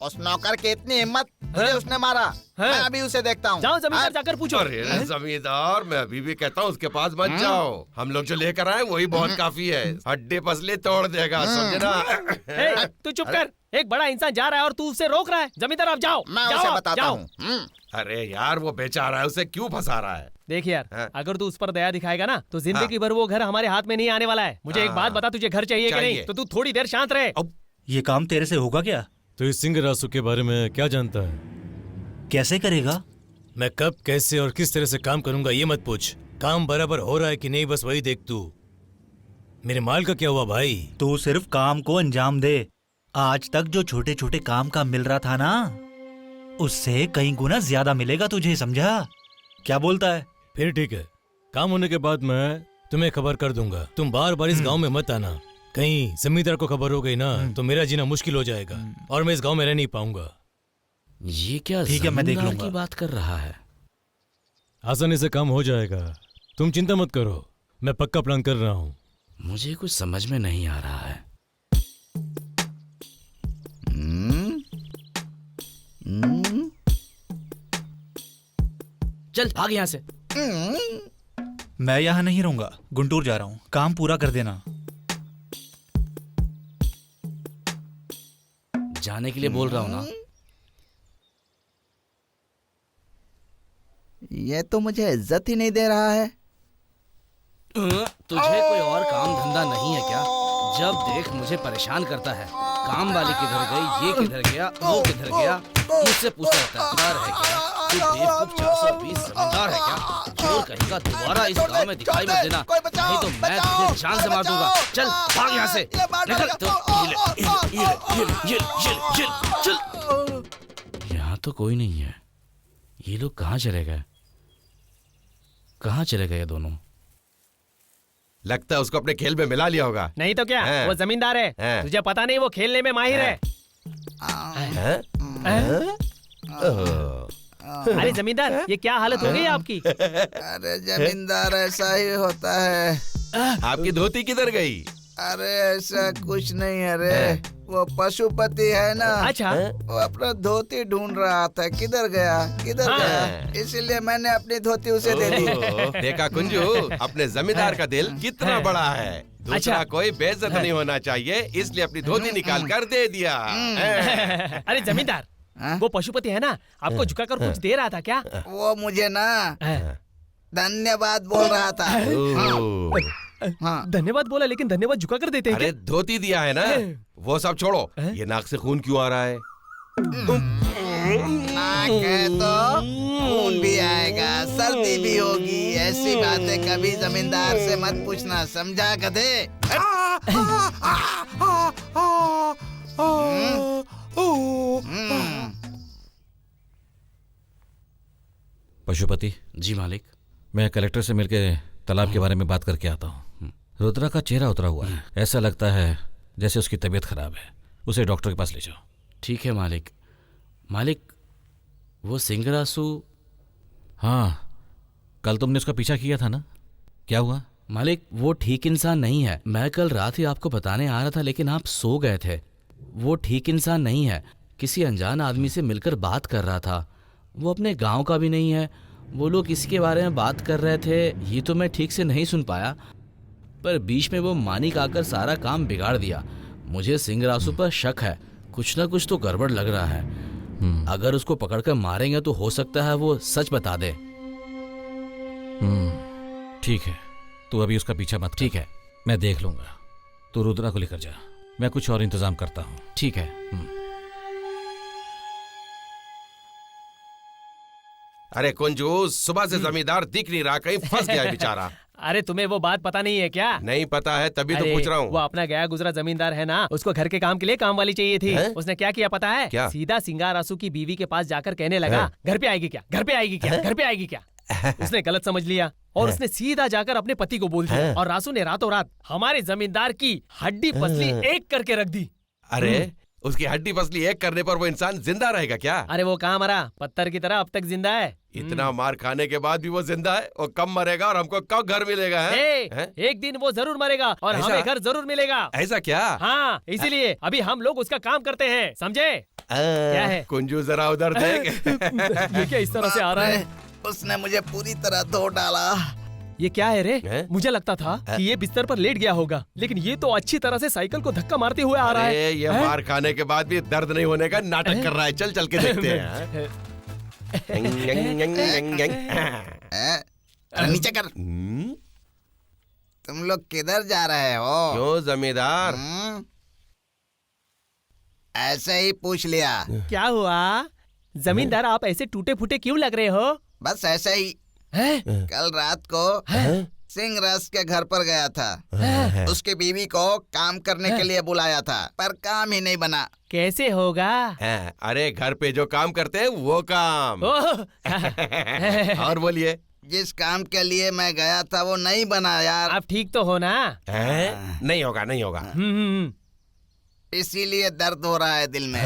S11: उस नौकर की इतनी हिम्मत, मुझे उसने मारा। मैं अभी उसे देखता हूँ।
S8: जाओ जमींदार, जाकर पूछो।
S10: अरे जमींदार, मैं अभी भी कहता हूँ उसके पास मत जाओ। हम लोग जो लेकर आए वही बहुत काफी है, हड्डी पसली तोड़ देगा, समझना।
S8: तू चुप कर, एक बड़ा इंसान जा रहा है और तू उसे रोक रहा है। जमींदार आप जाओ,
S11: मैं उसे बताता हूँ।
S10: अरे यार वो बेचारा है, उसे क्यों फंसा रहा है?
S8: देख यार, अगर तू उस पर दया दिखाएगा ना तो जिंदगी भर वो घर हमारे हाथ में नहीं आने वाला है। मुझे एक बात बता, तुझे घर चाहिए कि नहीं? तो तू थोड़ी देर शांत रहे।
S16: ये काम तेरे से होगा क्या?
S9: तो इस सिंह रासू के बारे में क्या जानता है?
S16: कैसे करेगा?
S9: मैं कब, कैसे और किस तरह से काम करूंगा ये मत पूछ। काम बराबर हो रहा है कि नहीं बस वही देख तू। मेरे माल का क्या हुआ भाई?
S16: तू सिर्फ काम को अंजाम दे। आज तक जो छोटे छोटे काम का मिल रहा था ना, उससे कई गुना ज्यादा मिलेगा तुझे, समझा? क्या बोलता है?
S9: फिर ठीक है, काम होने के बाद मैं तुम्हें खबर कर दूंगा। तुम बार बार इस गांव में मत आना, कहीं जमींदार को खबर हो गई ना तो मेरा जीना मुश्किल हो जाएगा और मैं इस गांव में रह नहीं पाऊंगा।
S15: ये क्या
S16: ठीक है, मैं देख लूंगा।
S15: की बात कर रहा है?
S9: आसानी से काम हो जाएगा, तुम चिंता मत करो, मैं पक्का प्लान कर रहा हूँ।
S15: मुझे कुछ समझ में नहीं आ रहा है। चल भाग यहाँ से।
S16: मैं यहाँ नहीं रहूंगा, गुंटूर जा रहा हूँ, काम पूरा कर देना।
S15: जाने के लिए बोल रहा हूँ ना।
S11: ये तो मुझे इज्जत ही नहीं दे रहा है।
S15: तुझे कोई और काम धंधा नहीं है क्या? जब देख मुझे परेशान करता है। काम वाली किधर गई, ये किधर गया, वो किधर गया, मुझसे पूछता रहता है क्या? तू बेवकूफ 420 जमींदार है क्या? चोर कहीं का दोबारा इस गांव में दिखाई मत देना, नहीं तो मैं तुझे जान से मार दूंगा। चल भाग यहाँ से, निकल। चल। यहाँ तो कोई नहीं है, ये लोग कहाँ चले गए? कहाँ चले गए दोनों?
S10: लगता है उसको अपने खेल में मिला लिया होगा।
S8: नहीं तो क्या, वो जमींदार है। तुझे पता नहीं वो खेलने में माहिर है। अरे जमींदार, ये क्या हालत हो गई आपकी?
S11: अरे जमींदार, ऐसा ही होता है।
S10: आपकी धोती किधर गई?
S11: अरे ऐसा कुछ नहीं है रे, वो पशुपति है ना।
S8: अच्छा।
S11: वो अपना धोती ढूंढ रहा था, किधर गया गया, इसीलिए मैंने अपनी धोती उसे दे दी।
S10: देखा कुंजू, अपने जमींदार का दिल कितना बड़ा है। दूसरा कोई बेइज्जत नहीं होना चाहिए, इसलिए अपनी धोती निकाल कर दे दिया।
S8: अरे जमींदार, वो पशुपति है ना, आपको झुकाकर कुछ दे रहा था क्या?
S11: वो मुझे ना धन्यवाद बोल रहा था।
S8: धन्यवाद बोला, लेकिन धन्यवाद झुका कर देते हैं।
S10: अरे धोती दिया है ना, वो सब छोड़ो। ये नाक से खून क्यों आ रहा है?
S11: नाक है तो खून भी आएगा, सर्दी भी होगी। ऐसी बातें कभी जमींदार से मत पूछना, समझा गधे?
S5: पशुपति।
S15: जी मालिक।
S5: मैं कलेक्टर से मिलकर तालाब के बारे में बात करके आता हूँ। रुद्रा का चेहरा उतरा हुआ है, ऐसा लगता है जैसे उसकी तबीयत खराब है। उसे डॉक्टर के पास ले जाओ।
S15: ठीक है मालिक। मालिक, वो सिंगरासु।
S5: हाँ, कल तुमने उसका पीछा किया था ना, क्या हुआ?
S15: मालिक, वो ठीक इंसान नहीं है। मैं कल रात ही आपको बताने आ रहा था, लेकिन आप सो गए थे। वो ठीक इंसान नहीं है। किसी अनजान आदमी से मिलकर बात कर रहा था। वो अपने गांव का भी नहीं है। वो लोग किसके बारे में बात कर रहे थे ये तो मैं ठीक से नहीं सुन पाया, पर बीच में वो मानिक आकर सारा काम बिगाड़ दिया। मुझे सिंगरासु पर शक है, कुछ ना कुछ तो गड़बड़ लग रहा है। अगर उसको पकड़कर मारेंगे तो हो सकता है वो सच बता दे।
S5: ठीक है, तू अभी उसका पीछा मत कर।
S15: ठीक है,
S5: मैं देख लूंगा। तू रुद्रा को लेकर जा, मैं कुछ और इंतजाम करता हूँ।
S15: ठीक है।
S10: अरे कुंजूस, सुबह से जमींदार दिख नहीं रहा, कहीं फंस गया है बेचारा।
S8: अरे तुम्हें वो बात पता नहीं है क्या?
S10: नहीं पता है, तभी तो पूछ रहा हूँ।
S8: वो अपना गया गुजरा जमींदार है ना, उसको घर के काम के लिए काम वाली चाहिए थी। उसने क्या किया पता है?
S10: क्या?
S8: सीधा सिंगारासु की बीवी के पास जाकर कहने लगा, घर पे आएगी क्या, घर पे आएगी क्या, घर पे आएगी क्या। उसने गलत समझ लिया और उसने सीधा जाकर अपने पति को बोल दिया, और रासू ने रातों रात हमारे जमींदार की हड्डी पसली एक करके रख दी।
S10: अरे उसकी हड्डी पसली एक करने पर वो इंसान जिंदा रहेगा क्या?
S8: अरे वो कहाँ मरा, पत्थर की तरह अब तक जिंदा है।
S10: इतना मार खाने के बाद भी वो जिंदा है? वो कब मरेगा और हमको कब घर मिलेगा? है?
S8: एक दिन वो जरूर मरेगा और हमें घर जरूर मिलेगा।
S10: ऐसा क्या?
S8: हाँ, इसीलिए अभी हम लोग उसका काम करते हैं, समझे? क्या है?
S10: कुंजू जरा उधर देख।
S8: ये क्या इस तरह से आ रहा है?
S11: उसने मुझे पूरी तरह धो डाला।
S8: ये क्या है रे? मुझे लगता था कि ये बिस्तर पर लेट गया होगा, लेकिन ये तो अच्छी तरह से साइकिल को धक्का मारते हुए आ रहा है।
S10: ये मार खाने के बाद भी दर्द नहीं होने का नाटक कर रहा है। चल चल के देखते हैं।
S11: नीचे कर। तुम लोग किधर जा रहे हो?
S10: क्यों जमींदार?
S11: ऐसे ही पूछ लिया।
S8: क्या हुआ जमींदार, आप ऐसे टूटे फूटे क्यों लग रहे हो?
S11: बस ऐसे ही। कल रात को सिंह रस के घर पर गया था। उसकी बीवी को काम करने के लिए बुलाया था, पर काम ही नहीं बना।
S8: कैसे होगा?
S10: अरे घर पे जो काम करते हैं वो काम। और बोलिए।
S11: जिस काम के लिए मैं गया था वो नहीं बना यार।
S8: आप ठीक तो हो ना?
S10: नहीं होगा, नहीं होगा।
S11: इसीलिए दर्द हो रहा है दिल में।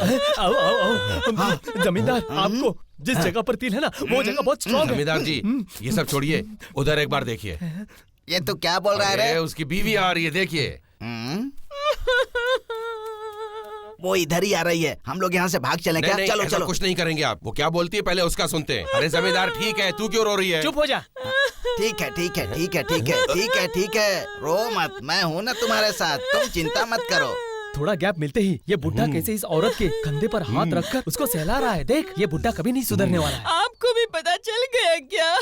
S8: आओ आओ आओ। जमींदार, आपको जिस जगह पर तिल है ना, वो जगह बहुत स्ट्रॉन्ग है।
S10: जमींदार जी, ये सब छोड़िए, उधर एक बार देखिए।
S11: ये तो क्या बोल रहा है रे?
S10: उसकी बीवी आ रही है, देखिए।
S11: वो इधर ही आ रही है। हम लोग यहाँ से भाग चलें क्या? चलो चलो।
S10: कुछ नहीं करेंगे आप। वो क्या बोलती है पहले उसका सुनते हैं। अरे जमींदार ठीक है, तू क्यों रो रही है?
S8: चुप हो जा।
S11: ठीक है ठीक है ठीक है ठीक है ठीक है ठीक है, रो मत, मैं हूँ ना तुम्हारे साथ, तुम चिंता मत करो।
S8: थोड़ा गैप मिलते ही ये बुड्ढा कैसे इस औरत के कंधे पर हाथ रखकर उसको सहला रहा है। देख, ये बुड्ढा कभी नहीं सुधरने वाला है।
S7: आपको भी पता चल गया क्या?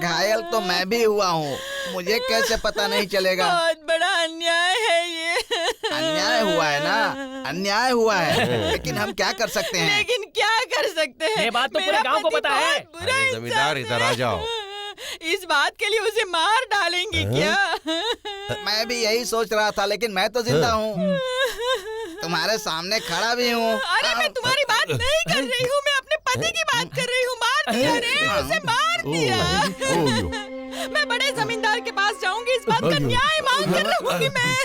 S11: घायल तो मैं भी हुआ हूँ, मुझे कैसे पता नहीं चलेगा?
S7: बहुत बड़ा अन्याय है ये।
S11: अन्याय हुआ है ना, अन्याय हुआ है, लेकिन हम क्या कर सकते हैं?
S7: लेकिन क्या कर सकते हैं?
S8: ये बात तो पूरे गांव को पता है।
S10: जमींदार इधर आ जाओ।
S7: इस बात के लिए उसे मार डालेंगे क्या?
S11: मैं भी यही सोच रहा था, लेकिन मैं तो जिंदा हूँ, तुम्हारे सामने खड़ा भी हूँ।
S7: अरे मैं तुम्हारी बात नहीं कर रही हूँ, मैं अपने पति की बात कर रही हूँ। मार दिया रे, उसे मार दिया। मैं बड़े जमींदार के पास जाऊंगी, इस बात का न्याय मांग कर रहूंगी मैं।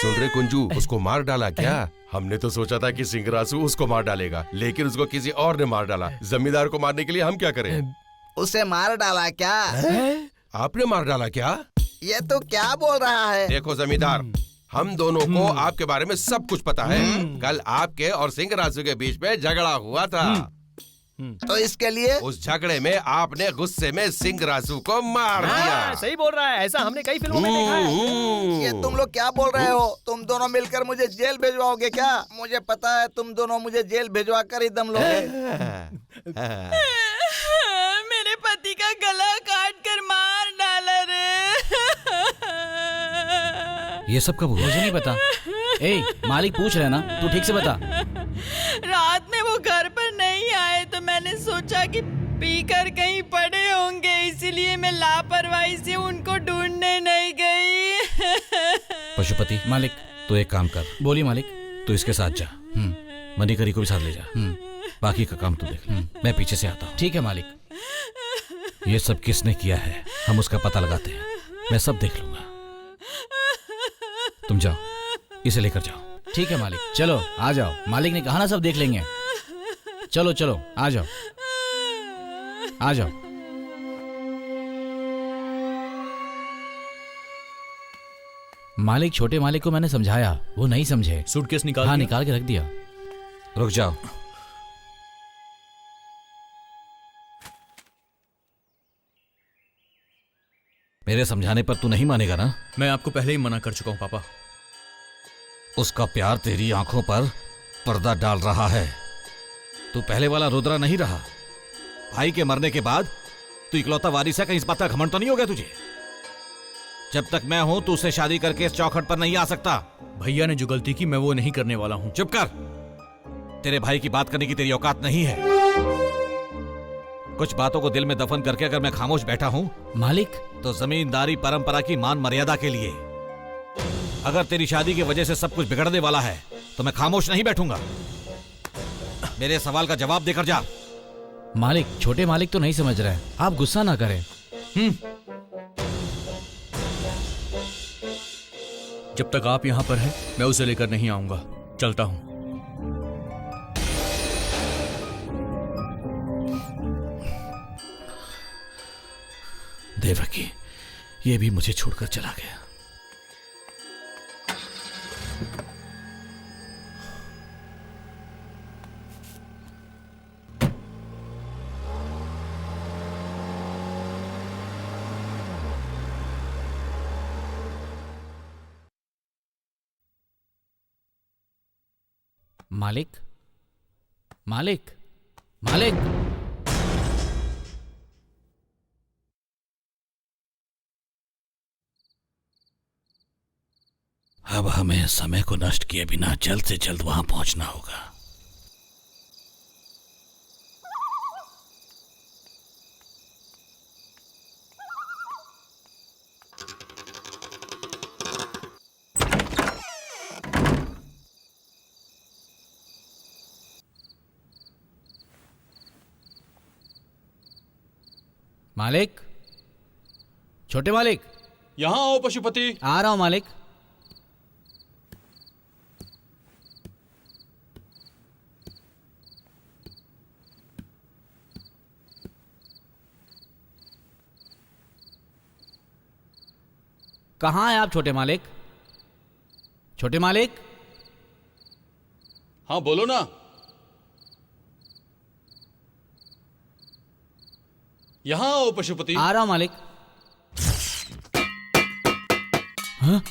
S10: सुन रहे कुंजू, उसको मार डाला क्या? हमने तो सोचा था कि सिंगरासु उसको मार डालेगा, लेकिन उसको किसी और ने मार डाला। जमींदार को मारने के लिए हम क्या करें?
S11: उसे मार डाला क्या?
S10: आपने मार डाला क्या?
S11: ये तो क्या बोल रहा है?
S10: देखो जमींदार, हम दोनों को आपके बारे में सब कुछ पता है। कल आपके और सिंगरासु के बीच में झगड़ा हुआ था,
S11: तो इसके लिए
S10: उस झगड़े में आपने गुस्से में सिंगरासु को मार दिया।
S8: सही बोल रहा है, ऐसा हमने कई फिल्मों में देखा है।
S11: ये तुम लोग क्या बोल रहे हो? तुम दोनों मिलकर मुझे जेल भिजवाओगे क्या? मुझे पता है तुम दोनों मुझे जेल भिजवा कर ही दम लोगे।
S7: मेरे पति का गला काट कर मार डाला रे।
S15: ये सब कब हुआ? मुझे नहीं पता। ए, मालिक पूछ रहे ना, तू ठीक से बता।
S7: रात में वो घर पर नहीं आए तो मैंने सोचा कि पीकर कहीं पड़े होंगे, इसीलिए मैं लापरवाही से उनको ढूंढने नहीं गई।
S5: पशुपति।
S15: मालिक।
S5: तो एक काम कर,
S15: बोलिए मालिक।
S5: तू इसके साथ जा, मनीकरी को भी साथ ले जा, बाकी का काम तू देख। मैं पीछे से आता हूँ।
S15: ठीक है मालिक।
S5: ये सब किसने किया है हम उसका पता लगाते हैं, मैं सब देख लूंगा। तुम जाओ, इसे लेकर जाओ।
S15: ठीक है मालिक। चलो आ जाओ, मालिक ने कहा ना सब देख लेंगे। चलो चलो आ जाओ, आ जाओ। मालिक, छोटे मालिक को मैंने समझाया, वो नहीं समझे।
S3: सूटकेस निकाल
S15: हाँ
S3: दिया?
S15: निकाल के रख दिया।
S5: रुक जाओ। मेरे समझाने पर तू नहीं मानेगा ना?
S3: मैं आपको पहले ही मना कर चुका हूँ पापा।
S5: उसका प्यार तेरी आंखों पर पर्दा डाल रहा है। तू पहले वाला रुद्रा नहीं रहा। भाई के मरने के बाद तू इकलौता वारिस है, कहीं इस बात का घमंड तो नहीं हो गया तुझे? जब तक मैं हूं तू उससे शादी करके इस चौखट पर नहीं आ सकता।
S3: भैया ने जो गलती की मैं वो नहीं करने वाला हूँ।
S5: चुप कर, तेरे भाई की बात करने की तेरी औकात नहीं है। कुछ बातों को दिल में दफन करके अगर मैं खामोश बैठा हूं
S15: मालिक,
S5: तो जमींदारी परंपरा की मान मर्यादा के लिए। अगर तेरी शादी की वजह से सब कुछ बिगड़ने वाला है तो मैं खामोश नहीं बैठूंगा। मेरे सवाल का जवाब देकर जा।
S15: मालिक, छोटे मालिक तो नहीं समझ रहे हैं, आप गुस्सा ना करें।
S3: जब तक आप यहाँ पर हैं, मैं उसे लेकर नहीं आऊंगा। चलता हूँ।
S5: देवकी, ये भी मुझे छोड़कर चला गया।
S15: मालिक, मालिक, मालिक।
S5: अब हमें समय को नष्ट किए बिना जल्द से जल्द वहां पहुंचना होगा।
S15: मालिक, छोटे मालिक।
S13: यहां आओ पशुपति।
S15: आ रहा हूं मालिक। कहाँ हैं आप छोटे मालिक? छोटे मालिक।
S13: हाँ बोलो ना। यहां आओ पशुपति।
S15: आ रहा हूं मालिक। हाँ?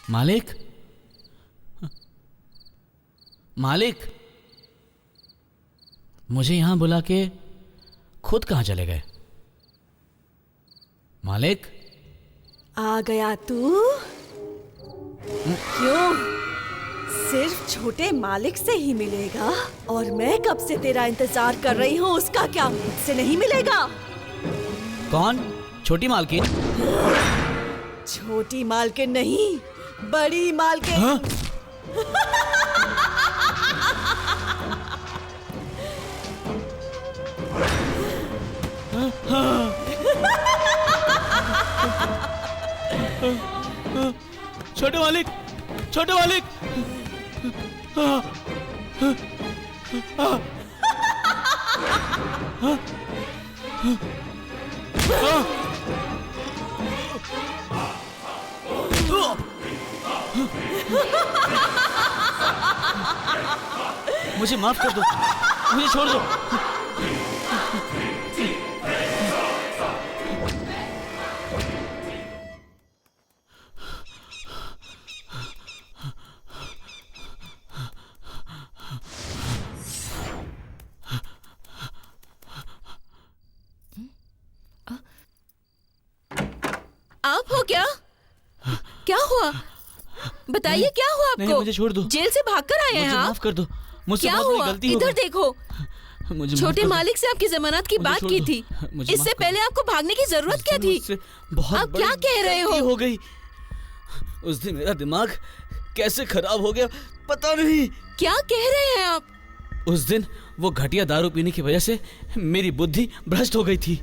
S15: मालिक, मालिक, मुझे यहां बुला के खुद कहां चले गए? मालिक।
S6: आ गया तू? क्यों? सिर्फ छोटे मालिक से ही मिलेगा? और मैं कब से तेरा इंतजार कर रही हूँ, उसका क्या मुझसे नहीं मिलेगा?
S15: कौन? छोटी मालकिन?
S6: छोटी मालकिन नहीं, बड़ी मालकिन।
S15: हाँ? छोटे मालिक, छोटे मालिक। मुझे माफ कर दो, मुझे छोड़ दो।
S7: आप हो क्या? क्या हुआ? बताइए क्या हुआ आपको?
S15: नहीं, मुझे छोड़ दो।
S7: जेल से भागकर आए हैं
S15: मुझे
S7: आप?
S15: माफ कर दो, मुझसे
S7: क्या
S15: बहुत बड़ी
S7: हुआ?
S15: गलती हो
S7: इधर
S15: गई।
S7: देखो,
S15: मुझे माफ
S7: छोटे
S15: कर दो।
S7: मालिक से आपकी जमानत की
S15: मुझे
S7: बात
S15: छोड़
S7: की
S15: दो।
S7: थी।
S15: मुझे
S7: इससे
S15: माफ कर
S7: पहले आपको भागने की जरूरत क्या थी?
S15: बहुत
S7: आप क्या
S15: बड़ी
S7: कह रहे हो?
S15: गलती हो गई। उस दिन मेरा दिमाग कैसे खराब हो गया पता नहीं।
S7: क्या कह रहे हैं आप?
S15: उस दिन वो घटिया दारू पीने की वजह से मेरी बुद्धि भ्रष्ट हो गई थी।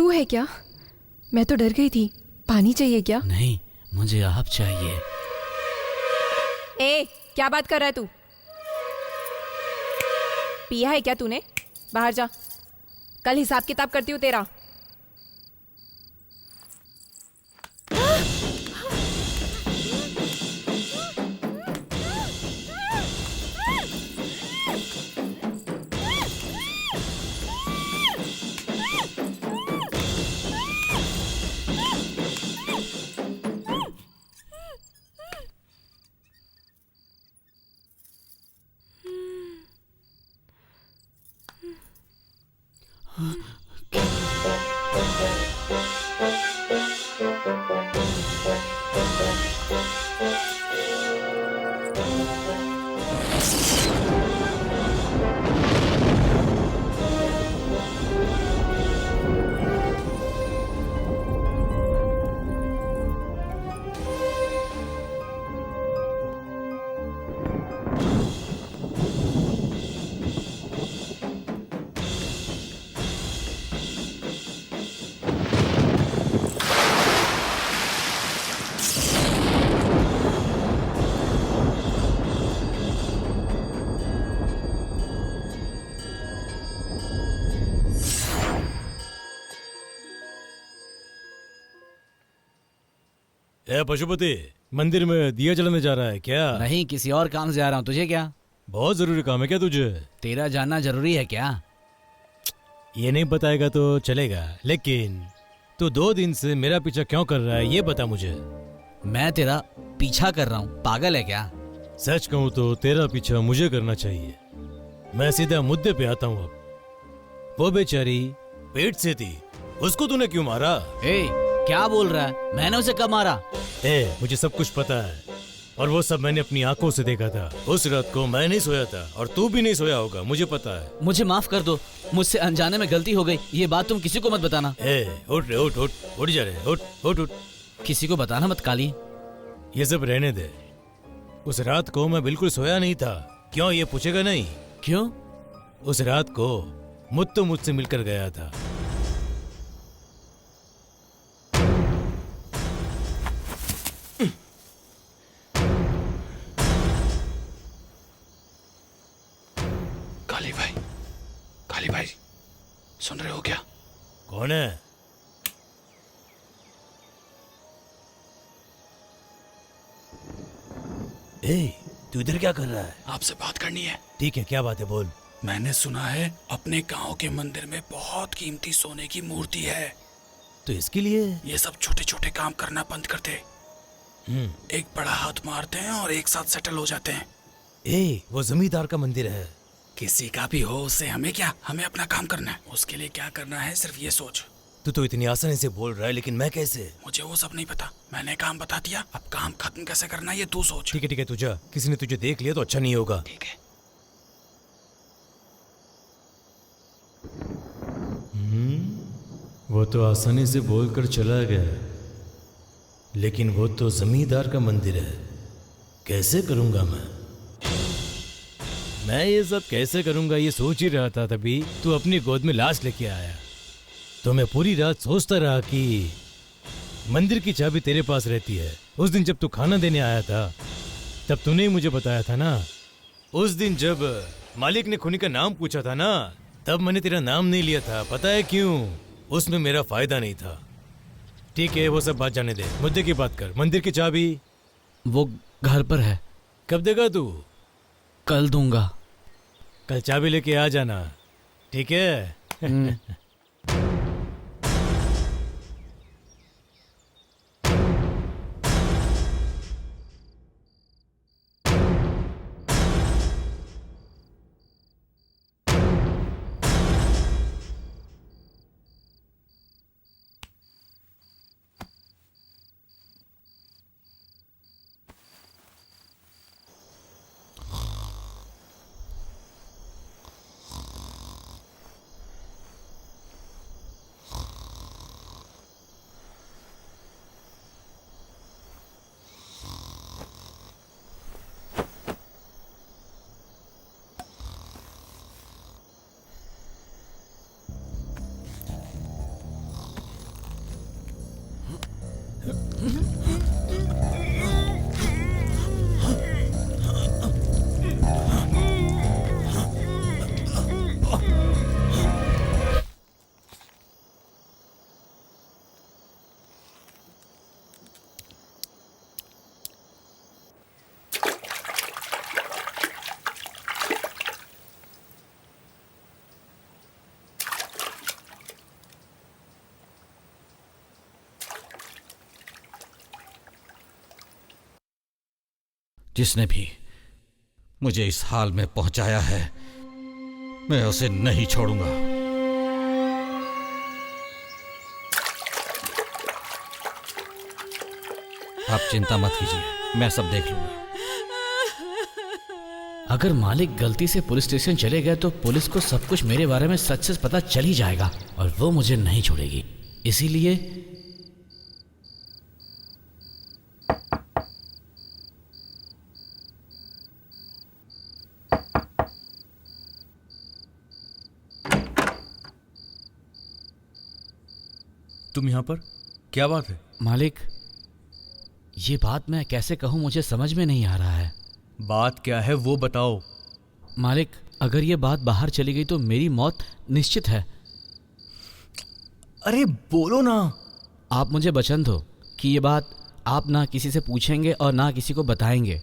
S4: है क्या? मैं तो डर गई थी। पानी चाहिए क्या?
S15: नहीं, मुझे आप चाहिए।
S4: ए, क्या बात कर रहा है तू? पिया है क्या तूने? बाहर जा, कल हिसाब किताब करती हूँ तेरा।
S9: ए पशुपति, मंदिर में दिया जलाने जा रहा है क्या?
S15: नहीं, किसी और काम से जा रहा हूँ। तुझे क्या?
S9: बहुत जरूरी काम है क्या तुझे?
S15: तेरा जानना जरूरी है क्या?
S9: ये नहीं बताएगा तो चलेगा, लेकिन तू 2 दिन से मेरा पीछा क्यों कर रहा है ये बता मुझे।
S15: मैं तेरा पीछा कर रहा हूँ? पागल है क्या?
S9: सच कहूँ तो तेरा पीछा मुझे करना चाहिए। मैं सीधा मुद्दे पे आता हूँ। अब वो बेचारी पेट से थी, उसको तूने क्यों मारा?
S15: क्या बोल रहा है? मैंने उसे कब मारा?
S9: मुझे सब कुछ पता है, और वो सब मैंने अपनी आंखों से देखा था। उस रात को मैं नहीं सोया था और तू भी नहीं सोया होगा, मुझे पता है।
S15: मुझे माफ कर दो, मुझसे अनजाने में गलती हो गई। ये बात तुम किसी को मत बताना।
S9: उठ रे, उठ उठ उठ जा रहे, उठ उठ उठ।
S15: किसी को बताना मत काली।
S9: ये सब रहने दे। उस रात को मैं बिल्कुल सोया नहीं था। क्यों, ये पूछेगा नहीं?
S15: क्यों?
S9: उस रात को मुत्तु मुझसे मिलकर गया था।
S5: काली भाई, सुन रहे हो क्या?
S9: कौन है? तू इधर क्या कर रहा है?
S5: आपसे बात करनी है।
S9: ठीक है, क्या बात है, बोल।
S5: मैंने सुना है अपने गांव के मंदिर में बहुत कीमती सोने की मूर्ति है।
S9: तो इसके लिए
S5: ये सब छोटे छोटे काम करना बंद कर दे। एक बड़ा हाथ मारते हैं और एक साथ सेटल हो जाते हैं।
S9: वो जमींदार का मंदिर है।
S5: किसी का भी हो, उससे हमें क्या? हमें अपना काम करना है। उसके लिए क्या करना है सिर्फ ये सोच।
S9: तू तो इतनी आसानी से बोल रहा है, लेकिन मैं कैसे?
S5: मुझे वो सब नहीं पता, मैंने काम बता दिया। अब काम खत्म कैसे करना है ये तू सोच।
S9: ठीक है, तू जा। किसी ने तुझे देख लिया तो अच्छा नहीं होगा।
S5: ठीक है।
S9: वो तो आसानी से बोलकर चला गया, लेकिन वो तो जमींदार का मंदिर है, कैसे करूंगा मैं ये सब कैसे करूंगा ये सोच ही रहा था, तभी तू अपनी गोद में लाश लेके आया। तो मैं पूरी रात सोचता रहा कि मंदिर की चाबी तेरे पास रहती है। उस दिन जब तू खाना देने आया था तब तूने ही मुझे बताया था ना। उस दिन जब मालिक ने खूनी का नाम पूछा था ना, तब मैंने तेरा नाम नहीं लिया था। पता है क्यों? उसमें मेरा फायदा नहीं था। ठीक है, वो सब बात जाने दे, मुद्दे की बात कर। मंदिर की चाबी
S15: वो घर पर है।
S9: कब देगा तू?
S15: कल दूंगा।
S9: कल चाबी लेके आ जाना, ठीक है?
S5: जिसने भी मुझे इस हाल में पहुंचाया है, मैं उसे नहीं छोड़ूंगा। आप चिंता मत कीजिए, मैं सब देख लूंगा।
S15: अगर मालिक गलती से पुलिस स्टेशन चले गए तो पुलिस को सब कुछ मेरे बारे में सच से पता चल ही जाएगा और वो मुझे नहीं छोड़ेगी। इसीलिए
S3: तुम यहाँ पर? क्या बात है?
S15: मालिक, ये बात मैं कैसे कहूँ, मुझे समझ में नहीं आ रहा है।
S3: बात क्या है वो बताओ।
S15: मालिक, अगर ये बात बाहर चली गई तो मेरी मौत निश्चित है।
S3: अरे बोलो ना।
S15: आप मुझे वचन दो कि ये बात आप ना किसी से पूछेंगे और ना किसी को बताएंगे।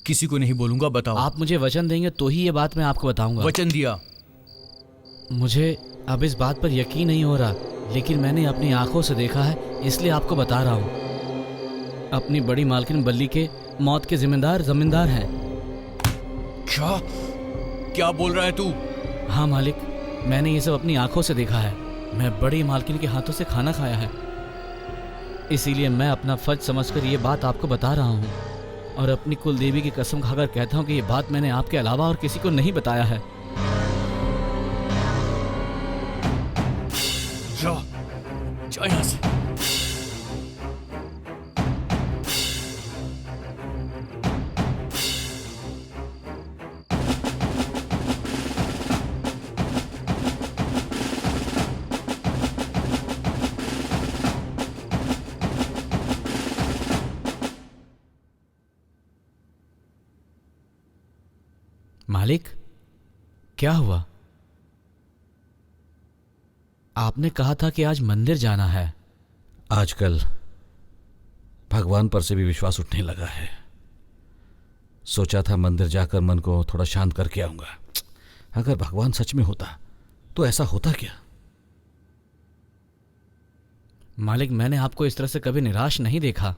S3: किसी को नहीं बोलूंगा, बताओ।
S15: आप मुझे वचन देंगे तो ही ये बात मैं आपको बताऊंगा।
S3: वचन दिया।
S15: मुझे अब इस बात पर यकीन नहीं हो रहा, लेकिन मैंने अपनी आंखों से देखा है, इसलिए आपको बता रहा हूँ। अपनी बड़ी मालकिन बल्ली के मौत के जिम्मेदार जमींदार हैं।
S3: क्या क्या बोल रहा है तू?
S15: हाँ मालिक, मैंने ये सब अपनी आंखों से देखा है। मैं बड़ी मालकिन के हाथों से खाना खाया है, इसीलिए मैं अपना फर्ज समझकर ये बात आपको बता रहा हूँ और अपनी कुल देवी की कसम खाकर कहता हूँ कि ये बात मैंने आपके अलावा और किसी को नहीं बताया है।
S3: जा यहाँ से।
S15: मालिक, क्या हुआ? आपने कहा था कि आज मंदिर जाना है।
S5: आजकल भगवान पर से भी विश्वास उठने लगा है। सोचा था मंदिर जाकर मन को थोड़ा शांत करके आऊंगा। अगर भगवान सच में होता तो ऐसा होता क्या?
S15: मालिक, मैंने आपको इस तरह से कभी निराश नहीं देखा।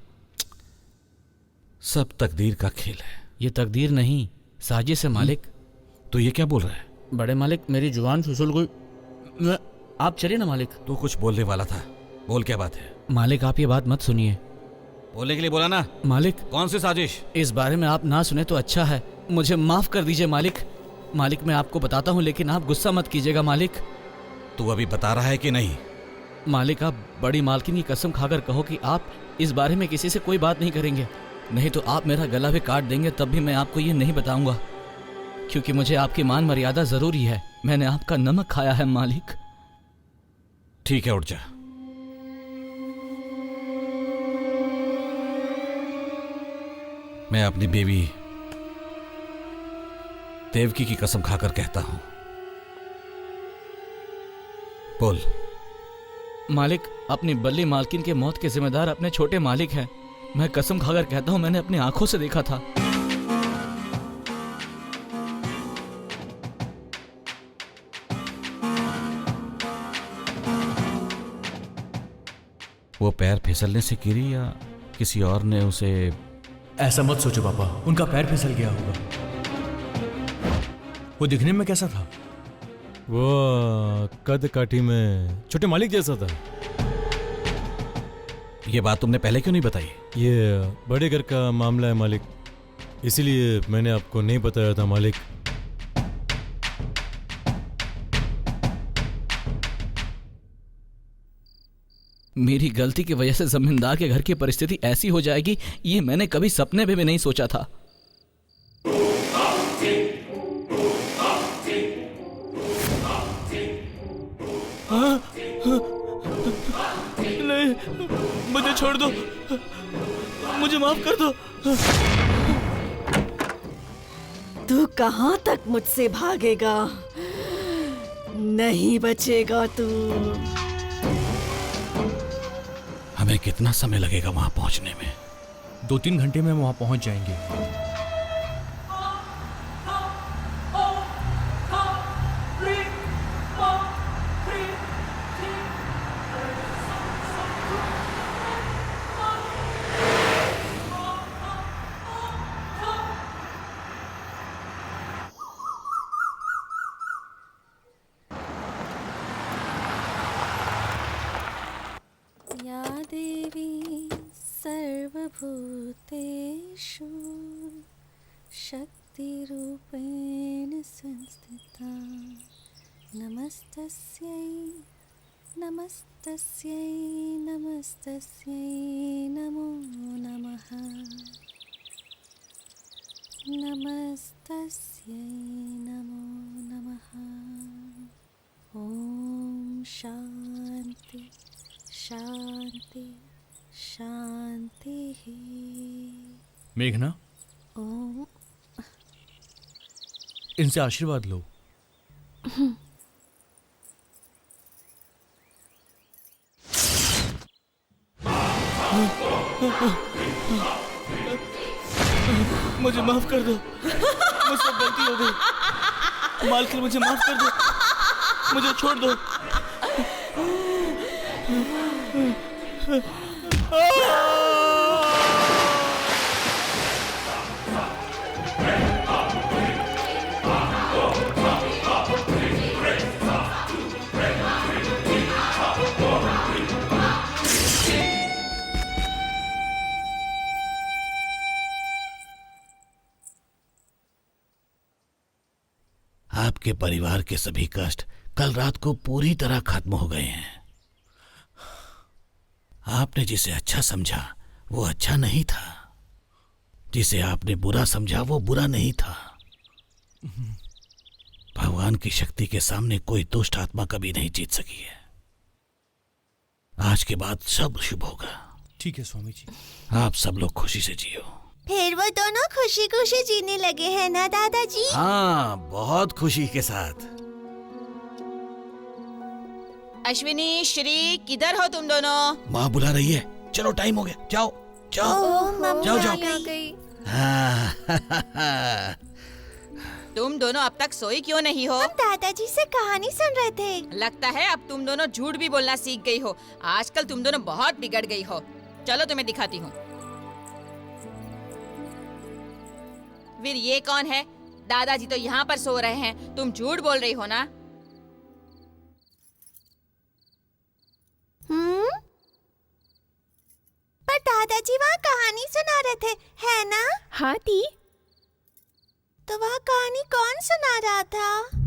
S5: सब तकदीर का खेल है।
S15: ये तकदीर नहीं, साजिश है मालिक।
S5: तो ये क्या बोल रहा है?
S15: बड़े मालिक, मेरी जुबान फिसल गई। आप चलिए ना मालिक।
S5: तू कुछ बोलने वाला था, बोल क्या बात है?
S15: मालिक, आप ये बात मत सुनिए।
S5: बोलने के लिए बोला ना।
S15: मालिक,
S5: कौन सी साजिश?
S15: इस बारे में आप ना सुने तो अच्छा है। मुझे माफ कर दीजिए मालिक। मालिक, मैं आपको बताता हूँ, लेकिन आप गुस्सा मत कीजिएगा मालिक।
S5: तू अभी बता रहा है कि नहीं?
S15: मालिक, आप बड़ी मालकिन की कसम खाकर कहो कि आप इस बारे में किसी से कोई बात नहीं करेंगे, नहीं तो आप मेरा गला भी काट देंगे, तब भी मैं आपको ये नहीं बताऊंगा, क्योंकि मुझे आपकी मान मर्यादा जरूरी है। मैंने आपका नमक खाया है मालिक।
S5: ठीक है, उठ जा। मैं अपनी बेबी देवकी की कसम खाकर कहता हूं। बोल।
S15: मालिक, अपनी बल्ली मालकिन के मौत के जिम्मेदार अपने छोटे मालिक हैं। मैं कसम खाकर कहता हूं, मैंने अपनी आंखों से देखा था।
S5: वो पैर फिसलने से गिरी या किसी और ने उसे?
S3: ऐसा मत सोचो पापा, उनका पैर फिसल गया होगा। वो दिखने में कैसा था?
S9: वो कद काठी में छोटे मालिक जैसा था।
S5: ये बात तुमने पहले क्यों नहीं बताई?
S9: ये बड़े घर का मामला है मालिक, इसीलिए मैंने आपको नहीं बताया था मालिक।
S15: मेरी गलती की वजह से जमींदार के घर की परिस्थिति ऐसी हो जाएगी, ये मैंने कभी सपने में भी नहीं सोचा था।
S3: नहीं, मुझे छोड़ दो, मुझे माफ कर दो।
S6: तू कहां तक मुझसे भागेगा? नहीं बचेगा तू।
S5: हमें कितना समय लगेगा वहां पहुंचने में?
S3: 2-3 घंटे में वहां पहुंच जाएंगे।
S6: या देवी सर्वभूतेषु शक्तिरूपेण संस्थिता नमस्तस्यै नमस्तस्यै नमस्तस्यै नमो नमः नमस्तस्यै नमो नमः। ॐ शान्ति शांति शांति।
S3: मेघना,
S6: ओम।
S3: इनसे आशीर्वाद लो। मुझे माफ कर दो, मुझसे गलती हो गई। मालकिन, मुझे माफ कर दो, मुझे छोड़ दो।
S5: आपके परिवार के सभी कष्ट कल रात को पूरी तरह खत्म हो गए हैं। आपने जिसे अच्छा समझा वो अच्छा नहीं था, जिसे आपने बुरा समझा वो बुरा नहीं था। भगवान की शक्ति के सामने कोई दुष्ट आत्मा कभी नहीं जीत सकी है। आज के बाद सब शुभ होगा।
S3: ठीक है स्वामी जी।
S5: आप सब लोग खुशी से जियो।
S1: फिर वो दोनों खुशी खुशी जीने लगे हैं ना दादाजी?
S5: हाँ, बहुत खुशी के साथ।
S2: अश्विनी, श्री, किधर हो तुम दोनों?
S5: माँ बुला रही है, चलो टाइम हो गया, जाओ जाओ जाओ जाओ। हाँ।
S2: तुम दोनों अब तक सोई क्यों नहीं हो?
S1: हम दादाजी से कहानी सुन रहे थे।
S2: लगता है अब तुम दोनों झूठ भी बोलना सीख गई हो। आजकल तुम दोनों बहुत बिगड़ गई हो। चलो तुम्हें दिखाती हूँ। फिर ये कौन है? दादाजी तो यहाँ पर सो रहे हैं, तुम झूठ बोल रही हो ना?
S1: पर दादाजी वहाँ कहानी सुना रहे थे, है ना?
S4: हाँ दी।
S1: तो वह कहानी कौन सुना रहा था?